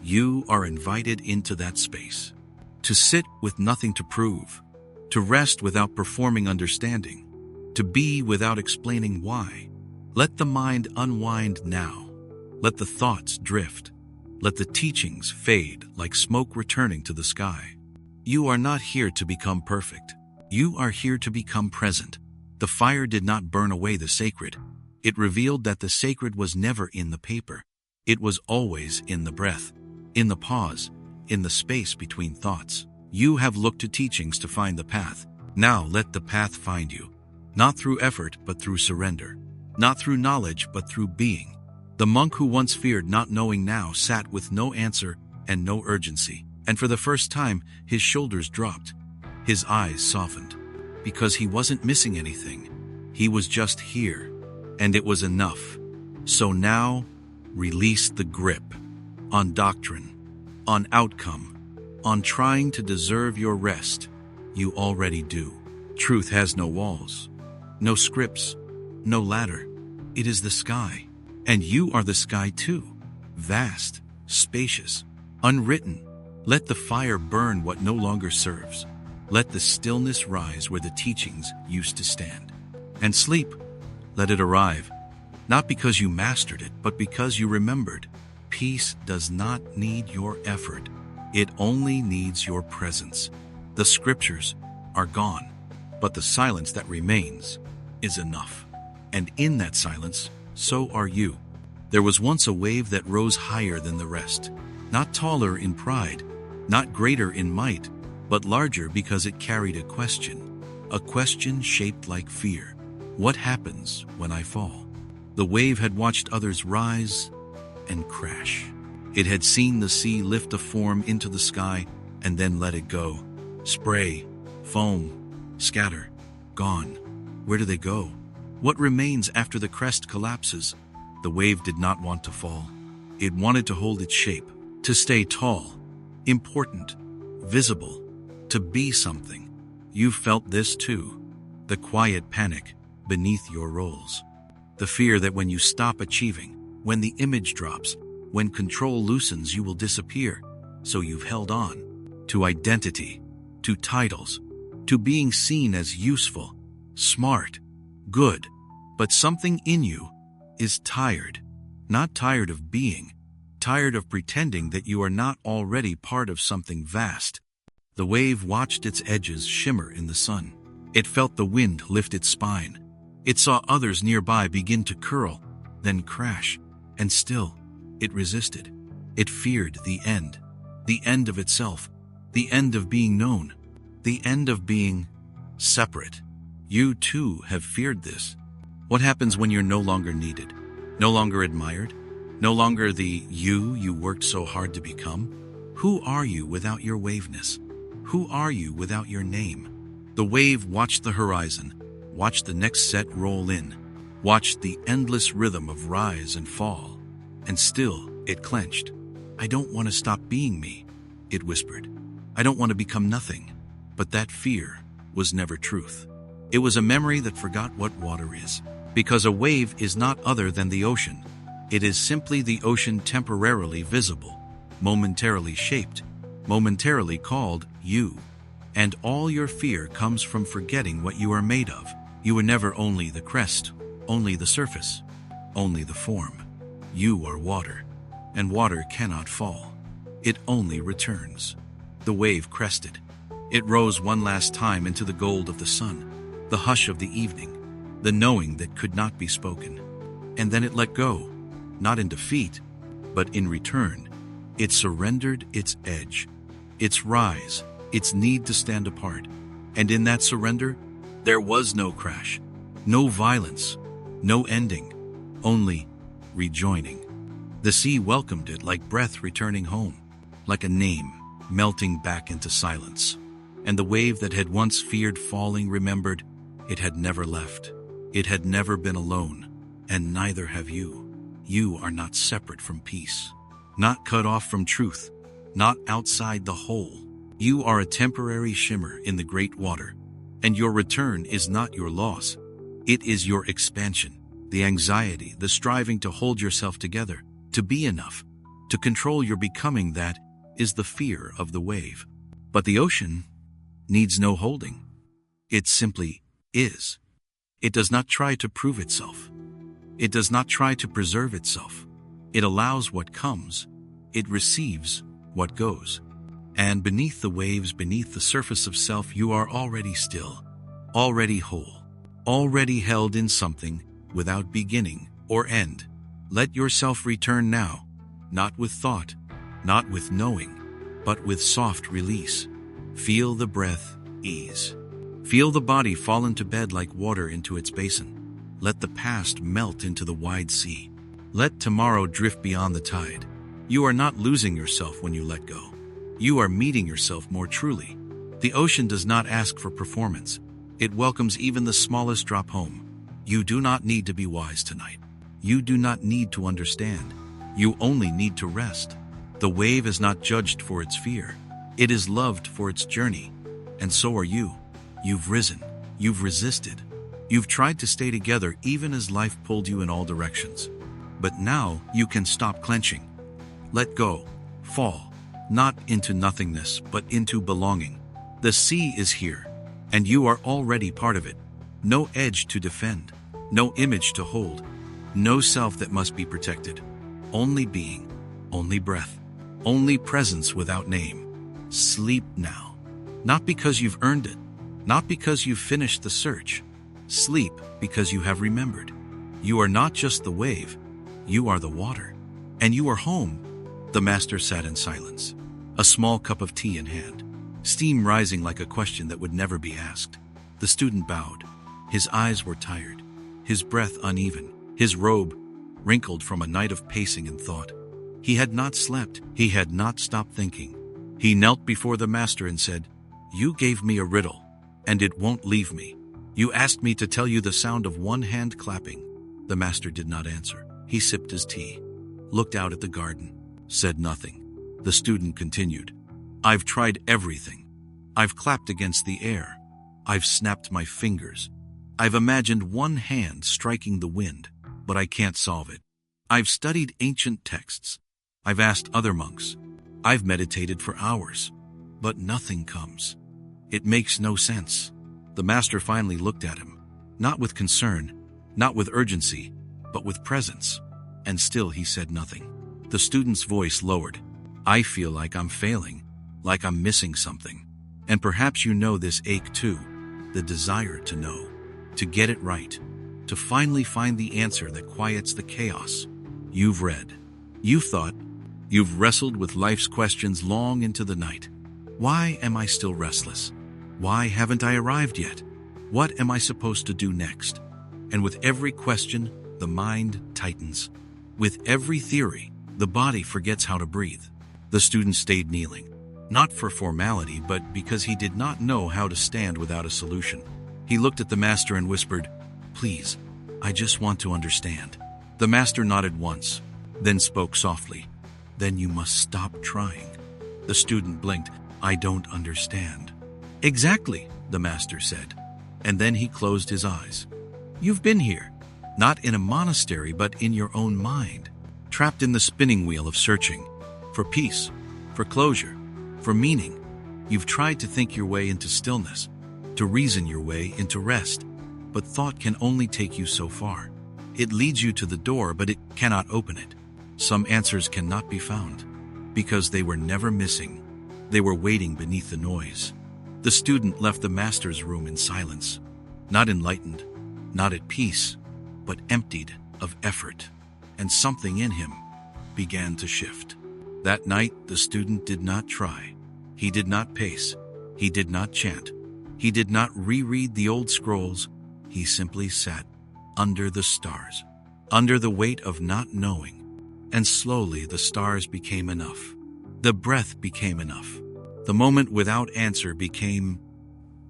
you are invited into that space. To sit with nothing to prove, to rest without performing understanding, to be without explaining why. Let the mind unwind now. Let the thoughts drift. Let the teachings fade like smoke returning to the sky. You are not here to become perfect. You are here to become present. The fire did not burn away the sacred. It revealed that the sacred was never in the paper. It was always in the breath, in the pause, in the space between thoughts. You have looked to teachings to find the path. Now let the path find you. Not through effort, but through surrender. Not through knowledge, but through being. The monk who once feared not knowing now sat with no answer and no urgency. And for the first time, his shoulders dropped. His eyes softened. Because he wasn't missing anything. He was just here. And it was enough. So now, release the grip. On doctrine. On outcome. On trying to deserve your rest. You already do. Truth has no walls. No scripts. No ladder. It is the sky. And you are the sky too. Vast, spacious, unwritten. Let the fire burn what no longer serves. Let the stillness rise where the teachings used to stand. And sleep, let it arrive. Not because you mastered it, but because you remembered. Peace does not need your effort. It only needs your presence. The scriptures are gone, but the silence that remains is enough. And in that silence, so are you. There was once a wave that rose higher than the rest, not taller in pride, not greater in might, but larger because it carried a question shaped like fear. What happens when I fall? The wave had watched others rise and crash. It had seen the sea lift a form into the sky and then let it go. Spray, foam, scatter, gone. Where do they go? What remains after the crest collapses? The wave did not want to fall. It wanted to hold its shape, to stay tall, important, visible, to be something. You felt this too. The quiet panic beneath your roles. The fear that when you stop achieving, when the image drops, when control loosens, you will disappear. So you've held on to identity, to titles, to being seen as useful, smart, good. But something in you is tired. Not tired of being, tired of pretending that you are not already part of something vast. The wave watched its edges shimmer in the sun. It felt the wind lift its spine. It saw others nearby begin to curl, then crash, and still, it resisted. It feared the end of itself, the end of being known, the end of being separate. You too have feared this. What happens when you're no longer needed, no longer admired, No longer the you worked so hard to become. Who are you without your waveness? Who are you without your name? The wave watched the horizon, watched the next set roll in, watched the endless rhythm of rise and fall. And still, it clenched. I don't want to stop being me, it whispered. I don't want to become nothing. But that fear was never truth. It was a memory that forgot what water is. Because a wave is not other than the ocean. It is simply the ocean temporarily visible, momentarily shaped, momentarily called you. And all your fear comes from forgetting what you are made of. You were never only the crest, only the surface, only the form. You are water, and water cannot fall. It only returns. The wave crested. It rose one last time into the gold of the sun, the hush of the evening, the knowing that could not be spoken. And then it let go, not in defeat, but in return. It surrendered its edge, its rise, its need to stand apart. And in that surrender, there was no crash, no violence, no ending, only rejoining. The sea welcomed it like breath returning home, like a name melting back into silence. And the wave that had once feared falling remembered it had never left. It had never been alone, and neither have you. You are not separate from peace, not cut off from truth, not outside the whole. You are a temporary shimmer in the great water, and your return is not your loss. It is your expansion, the anxiety, the striving to hold yourself together, to be enough, to control your becoming. That is the fear of the wave. But the ocean needs no holding. It simply is. It does not try to prove itself. It does not try to preserve itself. It allows what comes. It receives what goes. And beneath the waves, beneath the surface of self, you are already still, already whole, already held in something without beginning or end. Let yourself return now, not with thought, not with knowing, but with soft release. Feel the breath ease. Feel the body fall into bed like water into its basin. Let the past melt into the wide sea. Let tomorrow drift beyond the tide. You are not losing yourself when you let go. You are meeting yourself more truly. The ocean does not ask for performance. It welcomes even the smallest drop home. You do not need to be wise tonight. You do not need to understand. You only need to rest. The wave is not judged for its fear. It is loved for its journey. And so are you. You've risen. You've resisted. You've tried to stay together even as life pulled you in all directions. But now you can stop clenching. Let go. Fall. Not into nothingness, but into belonging. The sea is here, and you are already part of it. No edge to defend. No image to hold. No self that must be protected. Only being. Only breath. Only presence without name. Sleep now. Not because you've earned it. Not because you've finished the search. Sleep because you have remembered. You are not just the wave. You are the water. And you are home. The master sat in silence, a small cup of tea in hand, steam rising like a question that would never be asked. The student bowed. His eyes were tired, his breath uneven, his robe wrinkled from a night of pacing and thought. He had not slept. He had not stopped thinking. He knelt before the master and said, "You gave me a riddle, and it won't leave me. You asked me to tell you the sound of one hand clapping." The master did not answer. He sipped his tea, looked out at the garden, said nothing. The student continued, "I've tried everything. I've clapped against the air. I've snapped my fingers. I've imagined one hand striking the wind, but I can't solve it. I've studied ancient texts. I've asked other monks. I've meditated for hours, but nothing comes. It makes no sense." The master finally looked at him, not with concern, not with urgency, but with presence. And still he said nothing. The student's voice lowered. "I feel like I'm failing, like I'm missing something. And perhaps you know this ache too, the desire to know, to get it right, to finally find the answer that quiets the chaos. You've read. You've thought. You've wrestled with life's questions long into the night. Why am I still restless? Why haven't I arrived yet? What am I supposed to do next?" And with every question, the mind tightens. With every theory, the body forgets how to breathe. The student stayed kneeling, not for formality, but because he did not know how to stand without a solution. He looked at the master and whispered, "Please, I just want to understand." The master nodded once, then spoke softly, "Then you must stop trying." The student blinked. "I don't understand." "Exactly," the master said, and then he closed his eyes. "You've been here, not in a monastery but in your own mind, trapped in the spinning wheel of searching for peace, for closure, for meaning. You've tried to think your way into stillness, to reason your way into rest, but thought can only take you so far. It leads you to the door, but it cannot open it. Some answers cannot be found, because they were never missing. They were waiting beneath the noise." The student left the master's room in silence, not enlightened, not at peace, but emptied of effort, and something in him began to shift. That night, the student did not try. He did not pace. He did not chant. He did not reread the old scrolls. He simply sat under the stars, under the weight of not knowing. And slowly the stars became enough. The breath became enough. The moment without answer became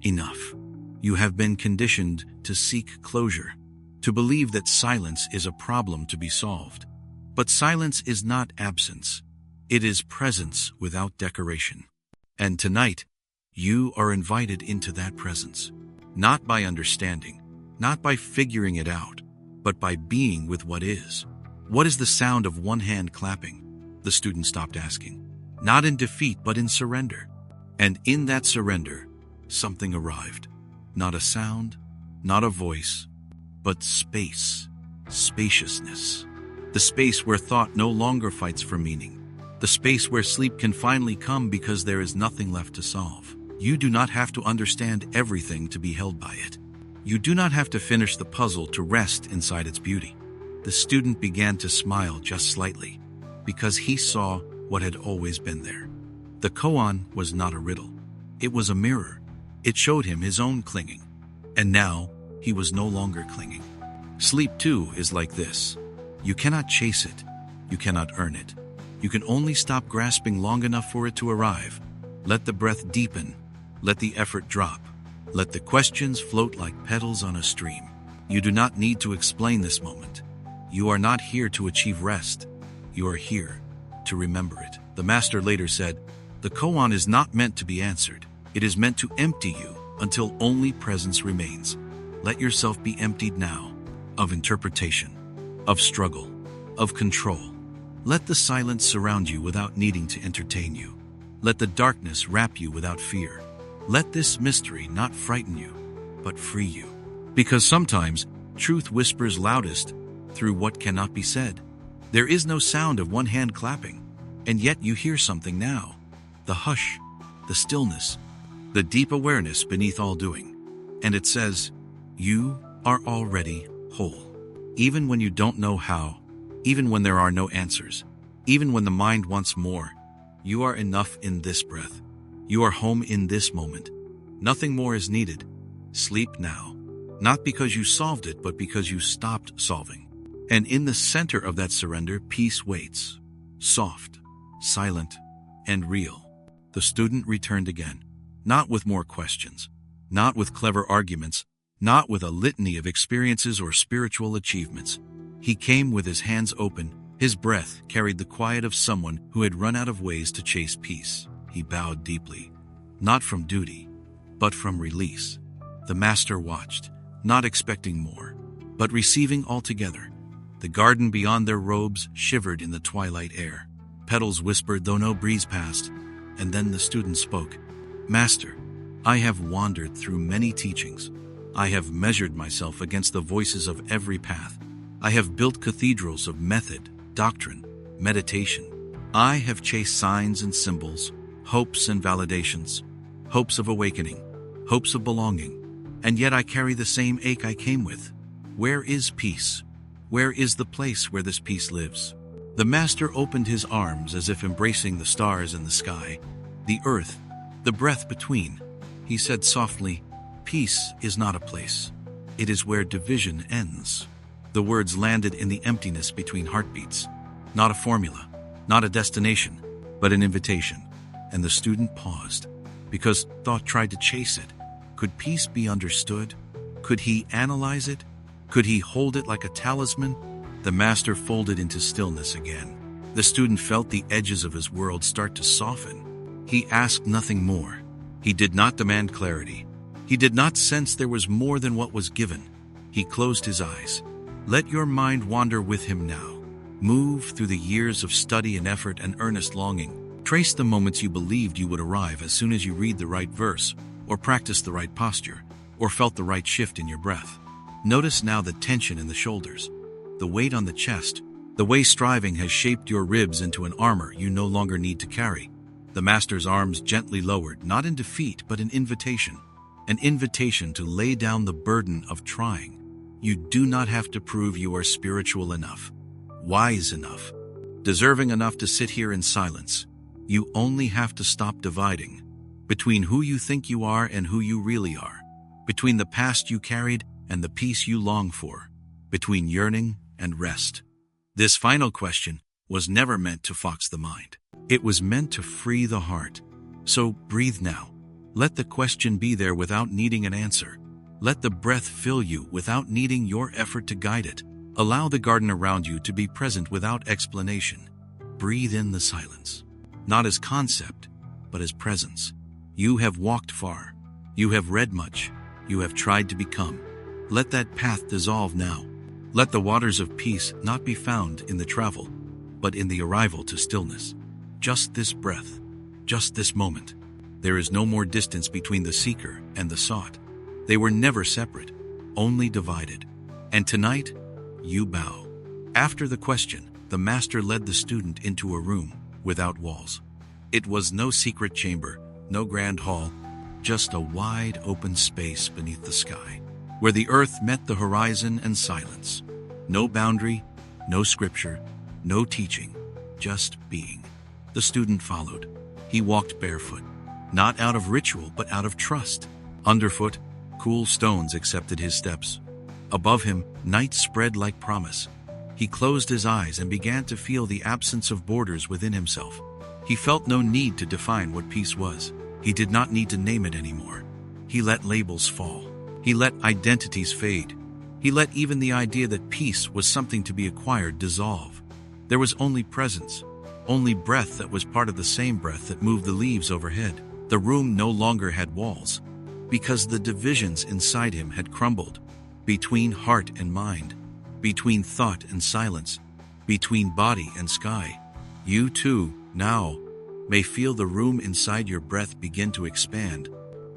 enough. You have been conditioned to seek closure, to believe that silence is a problem to be solved. But silence is not absence. It is presence without decoration. And tonight, you are invited into that presence, not by understanding, not by figuring it out, but by being with what is. What is the sound of one hand clapping? The student stopped asking. Not in defeat, but in surrender. And in that surrender, something arrived. Not a sound, not a voice, but space, spaciousness. The space where thought no longer fights for meaning. The space where sleep can finally come because there is nothing left to solve. You do not have to understand everything to be held by it. You do not have to finish the puzzle to rest inside its beauty. The student began to smile just slightly, because he saw what had always been there. The koan was not a riddle. It was a mirror. It showed him his own clinging. And now, he was no longer clinging. Sleep, too, is like this. You cannot chase it. You cannot earn it. You can only stop grasping long enough for it to arrive. Let the breath deepen. Let the effort drop. Let the questions float like petals on a stream. You do not need to explain this moment. You are not here to achieve rest. You are here to remember it. The master later said, "The koan is not meant to be answered. It is meant to empty you until only presence remains. Let yourself be emptied now of interpretation, of struggle, of control. Let the silence surround you without needing to entertain you. Let the darkness wrap you without fear. Let this mystery not frighten you, but free you. Because sometimes truth whispers loudest through what cannot be said. There is no sound of one hand clapping, and yet you hear something now. The hush, the stillness, the deep awareness beneath all doing. And it says, you are already whole. Even when you don't know how, even when there are no answers, even when the mind wants more, you are enough in this breath. You are home in this moment. Nothing more is needed. Sleep now. Not because you solved it, but because you stopped solving. And in the center of that surrender, peace waits. Soft, silent, and real. The student returned again, not with more questions, not with clever arguments, not with a litany of experiences or spiritual achievements. He came with his hands open. His breath carried the quiet of someone who had run out of ways to chase peace. He bowed deeply, not from duty, but from release. The master watched, not expecting more, but receiving altogether. The garden beyond their robes shivered in the twilight air. Petals whispered though no breeze passed, and then the student spoke. Master, I have wandered through many teachings. I have measured myself against the voices of every path. I have built cathedrals of method, doctrine, meditation. I have chased signs and symbols, hopes and validations, hopes of awakening, hopes of belonging, and yet I carry the same ache I came with. Where is peace? Where is the place where this peace lives? The master opened his arms as if embracing the stars in the sky, the earth, the breath between. He said softly, peace is not a place. It is where division ends. The words landed in the emptiness between heartbeats. Not a formula, not a destination, but an invitation. And the student paused, because thought tried to chase it. Could peace be understood? Could he analyze it? Could he hold it like a talisman? The master folded into stillness again. The student felt the edges of his world start to soften. He asked nothing more. He did not demand clarity. He did not sense there was more than what was given. He closed his eyes. Let your mind wander with him now. Move through the years of study and effort and earnest longing. Trace the moments you believed you would arrive as soon as you read the right verse, or practiced the right posture, or felt the right shift in your breath. Notice now the tension in the shoulders, the weight on the chest, the way striving has shaped your ribs into an armor you no longer need to carry. The master's arms gently lowered, not in defeat, but an invitation to lay down the burden of trying. You do not have to prove you are spiritual enough, wise enough, deserving enough to sit here in silence. You only have to stop dividing between who you think you are and who you really are, between the past you carried and the peace you long for, between yearning and rest. This final question was never meant to fox the mind. It was meant to free the heart. So breathe now. Let the question be there without needing an answer. Let the breath fill you without needing your effort to guide it. Allow the garden around you to be present without explanation. Breathe in the silence, not as concept, but as presence. You have walked far. You have read much. You have tried to become. Let that path dissolve now. Let the waters of peace not be found in the travel, but in the arrival to stillness. Just this breath, just this moment. There is no more distance between the seeker and the sought. They were never separate, only divided. And tonight, you bow. After the question, the master led the student into a room without walls. It was no secret chamber, no grand hall, just a wide open space beneath the sky, where the earth met the horizon and silence. No boundary, no scripture, no teaching, just being. The student followed. He walked barefoot, not out of ritual but out of trust. Underfoot, cool stones accepted his steps. Above him, night spread like promise. He closed his eyes and began to feel the absence of borders within himself. He felt no need to define what peace was. He did not need to name it anymore. He let labels fall. He let identities fade. He let even the idea that peace was something to be acquired dissolve. There was only presence, only breath that was part of the same breath that moved the leaves overhead. The room no longer had walls, because the divisions inside him had crumbled, between heart and mind, between thought and silence, between body and sky. You too, now, may feel the room inside your breath begin to expand.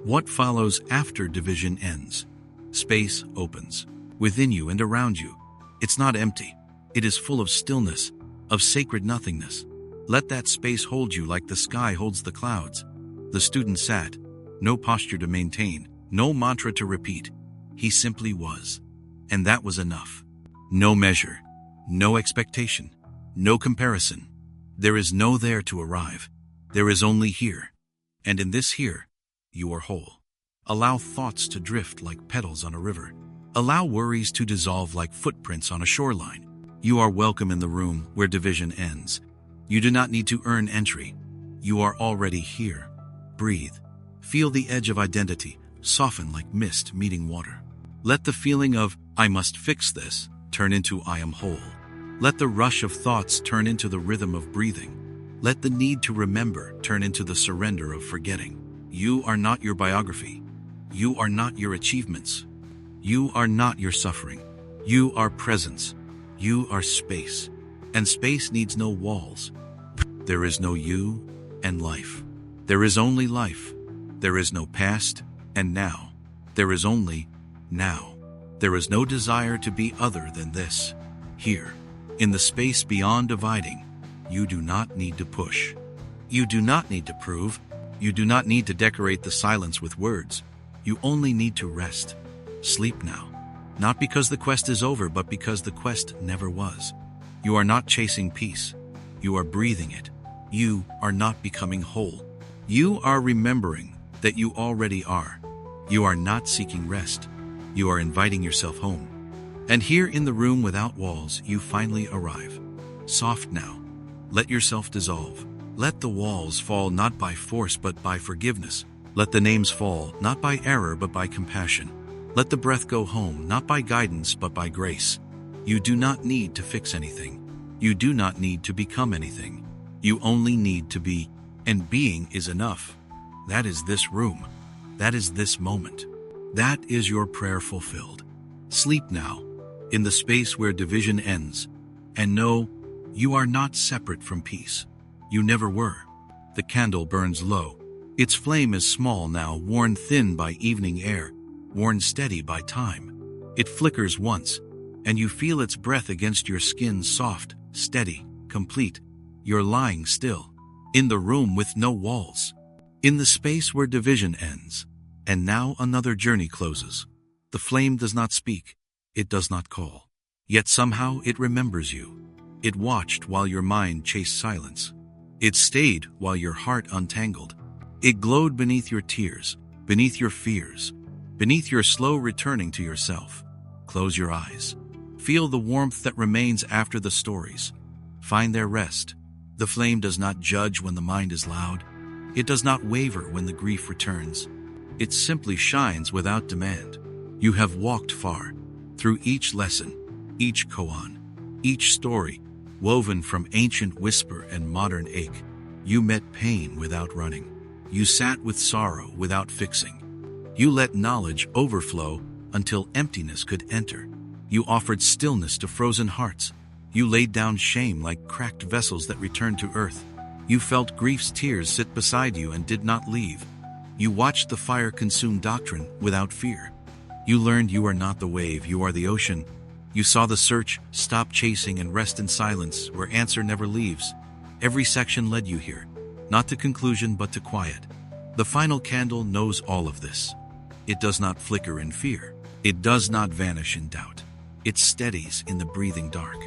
What follows after division ends? Space opens, within you and around you. It's not empty. It is full of stillness, of sacred nothingness. Let that space hold you like the sky holds the clouds. The student sat, no posture to maintain, no mantra to repeat. He simply was. And that was enough. No measure, no expectation, no comparison. There is no there to arrive. There is only here. And in this here, you are whole. Allow thoughts to drift like petals on a river. Allow worries to dissolve like footprints on a shoreline. You are welcome in the room where division ends. You do not need to earn entry. You are already here. Breathe. Feel the edge of identity soften like mist meeting water. Let the feeling of, I must fix this, turn into I am whole. Let the rush of thoughts turn into the rhythm of breathing. Let the need to remember turn into the surrender of forgetting. You are not your biography. You are not your achievements. You are not your suffering. You are presence. You are space. And space needs no walls. There is no you and life. There is only life. There is no past and now. There is only now. There is no desire to be other than this. Here, in the space beyond dividing, you do not need to push. You do not need to prove. You do not need to decorate the silence with words. You only need to rest. Sleep now. Not because the quest is over, but because the quest never was. You are not chasing peace. You are breathing it. You are not becoming whole. You are remembering that you already are. You are not seeking rest. You are inviting yourself home. And here in the room without walls, you finally arrive. Soft now. Let yourself dissolve. Let the walls fall not by force but by forgiveness. Let the names fall not by error but by compassion. Let the breath go home not by guidance but by grace. You do not need to fix anything. You do not need to become anything. You only need to be, and being is enough. That is this room. That is this moment. That is your prayer fulfilled. Sleep now, in the space where division ends, and know you are not separate from peace. You never were. The candle burns low. Its flame is small now, worn thin by evening air, worn steady by time. It flickers once, and you feel its breath against your skin, soft, steady, complete. You're lying still, in the room with no walls, in the space where division ends, and now another journey closes. The flame does not speak, it does not call, yet somehow it remembers you. It watched while your mind chased silence. It stayed while your heart untangled. It glowed beneath your tears, beneath your fears, beneath your slow returning to yourself. Close your eyes. Feel the warmth that remains after the stories. Find their rest. The flame does not judge when the mind is loud. It does not waver when the grief returns. It simply shines without demand. You have walked far, through each lesson, each koan, each story, woven from ancient whisper and modern ache. You met pain without running. You sat with sorrow without fixing. You let knowledge overflow until emptiness could enter. You offered stillness to frozen hearts. You laid down shame like cracked vessels that returned to earth. You felt grief's tears sit beside you and did not leave. You watched the fire consume doctrine without fear. You learned you are not the wave, you are the ocean. You saw the search, stop chasing and rest in silence where answer never leaves. Every section led you here, not to conclusion but to quiet. The final candle knows all of this. It does not flicker in fear. It does not vanish in doubt. It steadies in the breathing dark.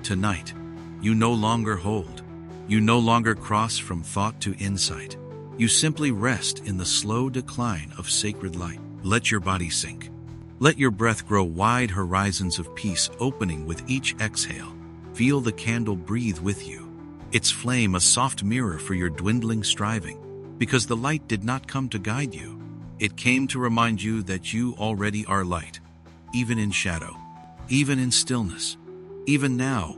Tonight, you no longer hold. You no longer cross from thought to insight. You simply rest in the slow decline of sacred light. Let your body sink. Let your breath grow wide, horizons of peace opening with each exhale. Feel the candle breathe with you. Its flame a soft mirror for your dwindling striving. Because the light did not come to guide you. It came to remind you that you already are light. Even in shadow. Even in stillness. Even now.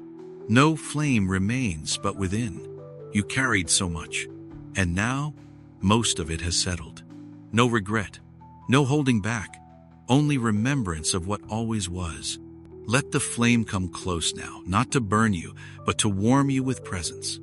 No flame remains but within. You carried so much. And now, most of it has settled. No regret. No holding back. Only remembrance of what always was. Let the flame come close now, not to burn you, but to warm you with presence.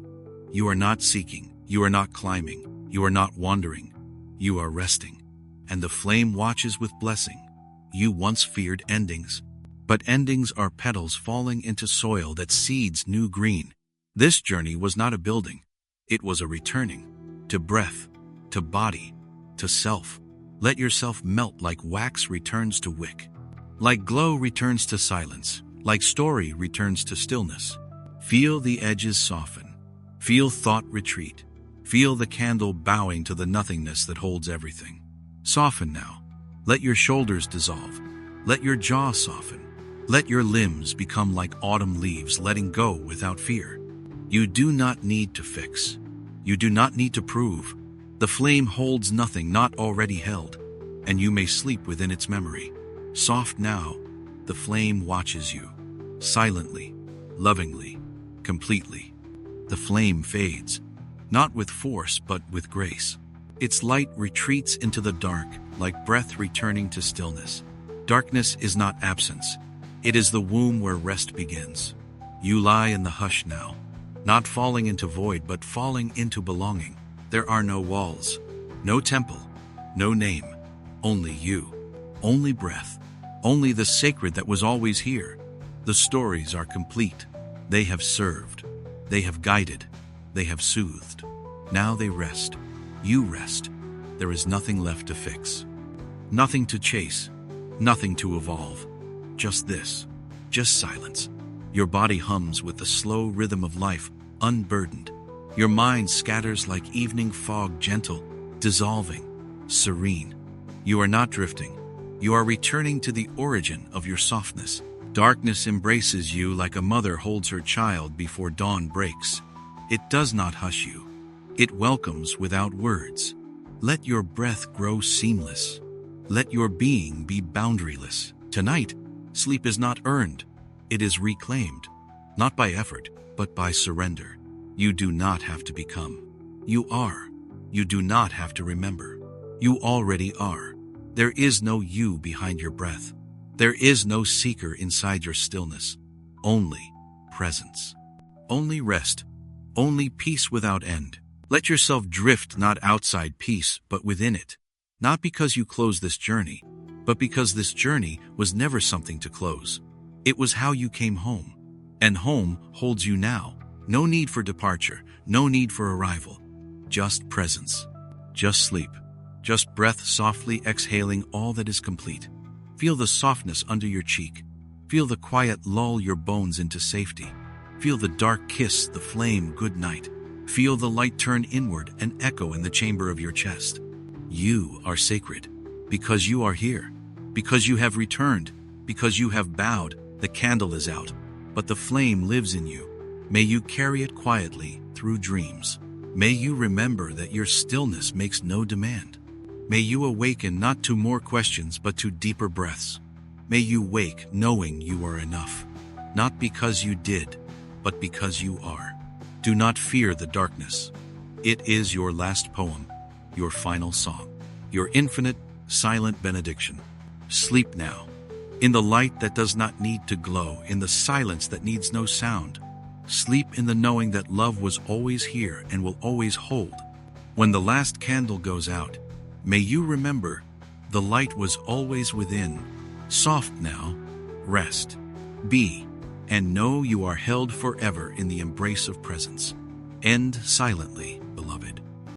You are not seeking. You are not climbing. You are not wandering. You are resting. And the flame watches with blessing. You once feared endings. But endings are petals falling into soil that seeds new green. This journey was not a building. It was a returning. To breath. To body. To self. Let yourself melt like wax returns to wick. Like glow returns to silence. Like story returns to stillness. Feel the edges soften. Feel thought retreat. Feel the candle bowing to the nothingness that holds everything. Soften now. Let your shoulders dissolve. Let your jaw soften. Let your limbs become like autumn leaves, letting go without fear. You do not need to fix. You do not need to prove. The flame holds nothing not already held, and you may sleep within its memory. Soft now, the flame watches you. Silently, lovingly, completely. The flame fades, not with force but with grace. Its light retreats into the dark, like breath returning to stillness. Darkness is not absence. It is the womb where rest begins. You lie in the hush now, not falling into void but falling into belonging. There are no walls, no temple, no name, only you, only breath, only the sacred that was always here. The stories are complete. They have served. They have guided. They have soothed. Now they rest. You rest. There is nothing left to fix. Nothing to chase. Nothing to evolve. Just this. Just silence. Your body hums with the slow rhythm of life, unburdened. Your mind scatters like evening fog, gentle, dissolving, serene. You are not drifting. You are returning to the origin of your softness. Darkness embraces you like a mother holds her child before dawn breaks. It does not hush you. It welcomes without words. Let your breath grow seamless. Let your being be boundaryless. Tonight, sleep is not earned. It is reclaimed. Not by effort, but by surrender. You do not have to become. You are. You do not have to remember. You already are. There is no you behind your breath. There is no seeker inside your stillness. Only presence. Only rest. Only peace without end. Let yourself drift not outside peace, but within it. Not because you close this journey, but because this journey was never something to close. It was how you came home. And home holds you now. No need for departure, no need for arrival. Just presence. Just sleep. Just breath softly exhaling all that is complete. Feel the softness under your cheek. Feel the quiet lull your bones into safety. Feel the dark kiss the flame good night. Feel the light turn inward and echo in the chamber of your chest. You are sacred. Because you are here. Because you have returned. Because you have bowed. The candle is out, but the flame lives in you. May you carry it quietly through dreams. May you remember that your stillness makes no demand. May you awaken not to more questions but to deeper breaths. May you wake knowing you are enough. Not because you did, but because you are. Do not fear the darkness. It is your last poem, your final song, your infinite, silent benediction. Sleep now. In the light that does not need to glow, in the silence that needs no sound. Sleep in the knowing that love was always here and will always hold. When the last candle goes out, may you remember, the light was always within. Soft now, rest, be, and know you are held forever in the embrace of presence. End silently, beloved.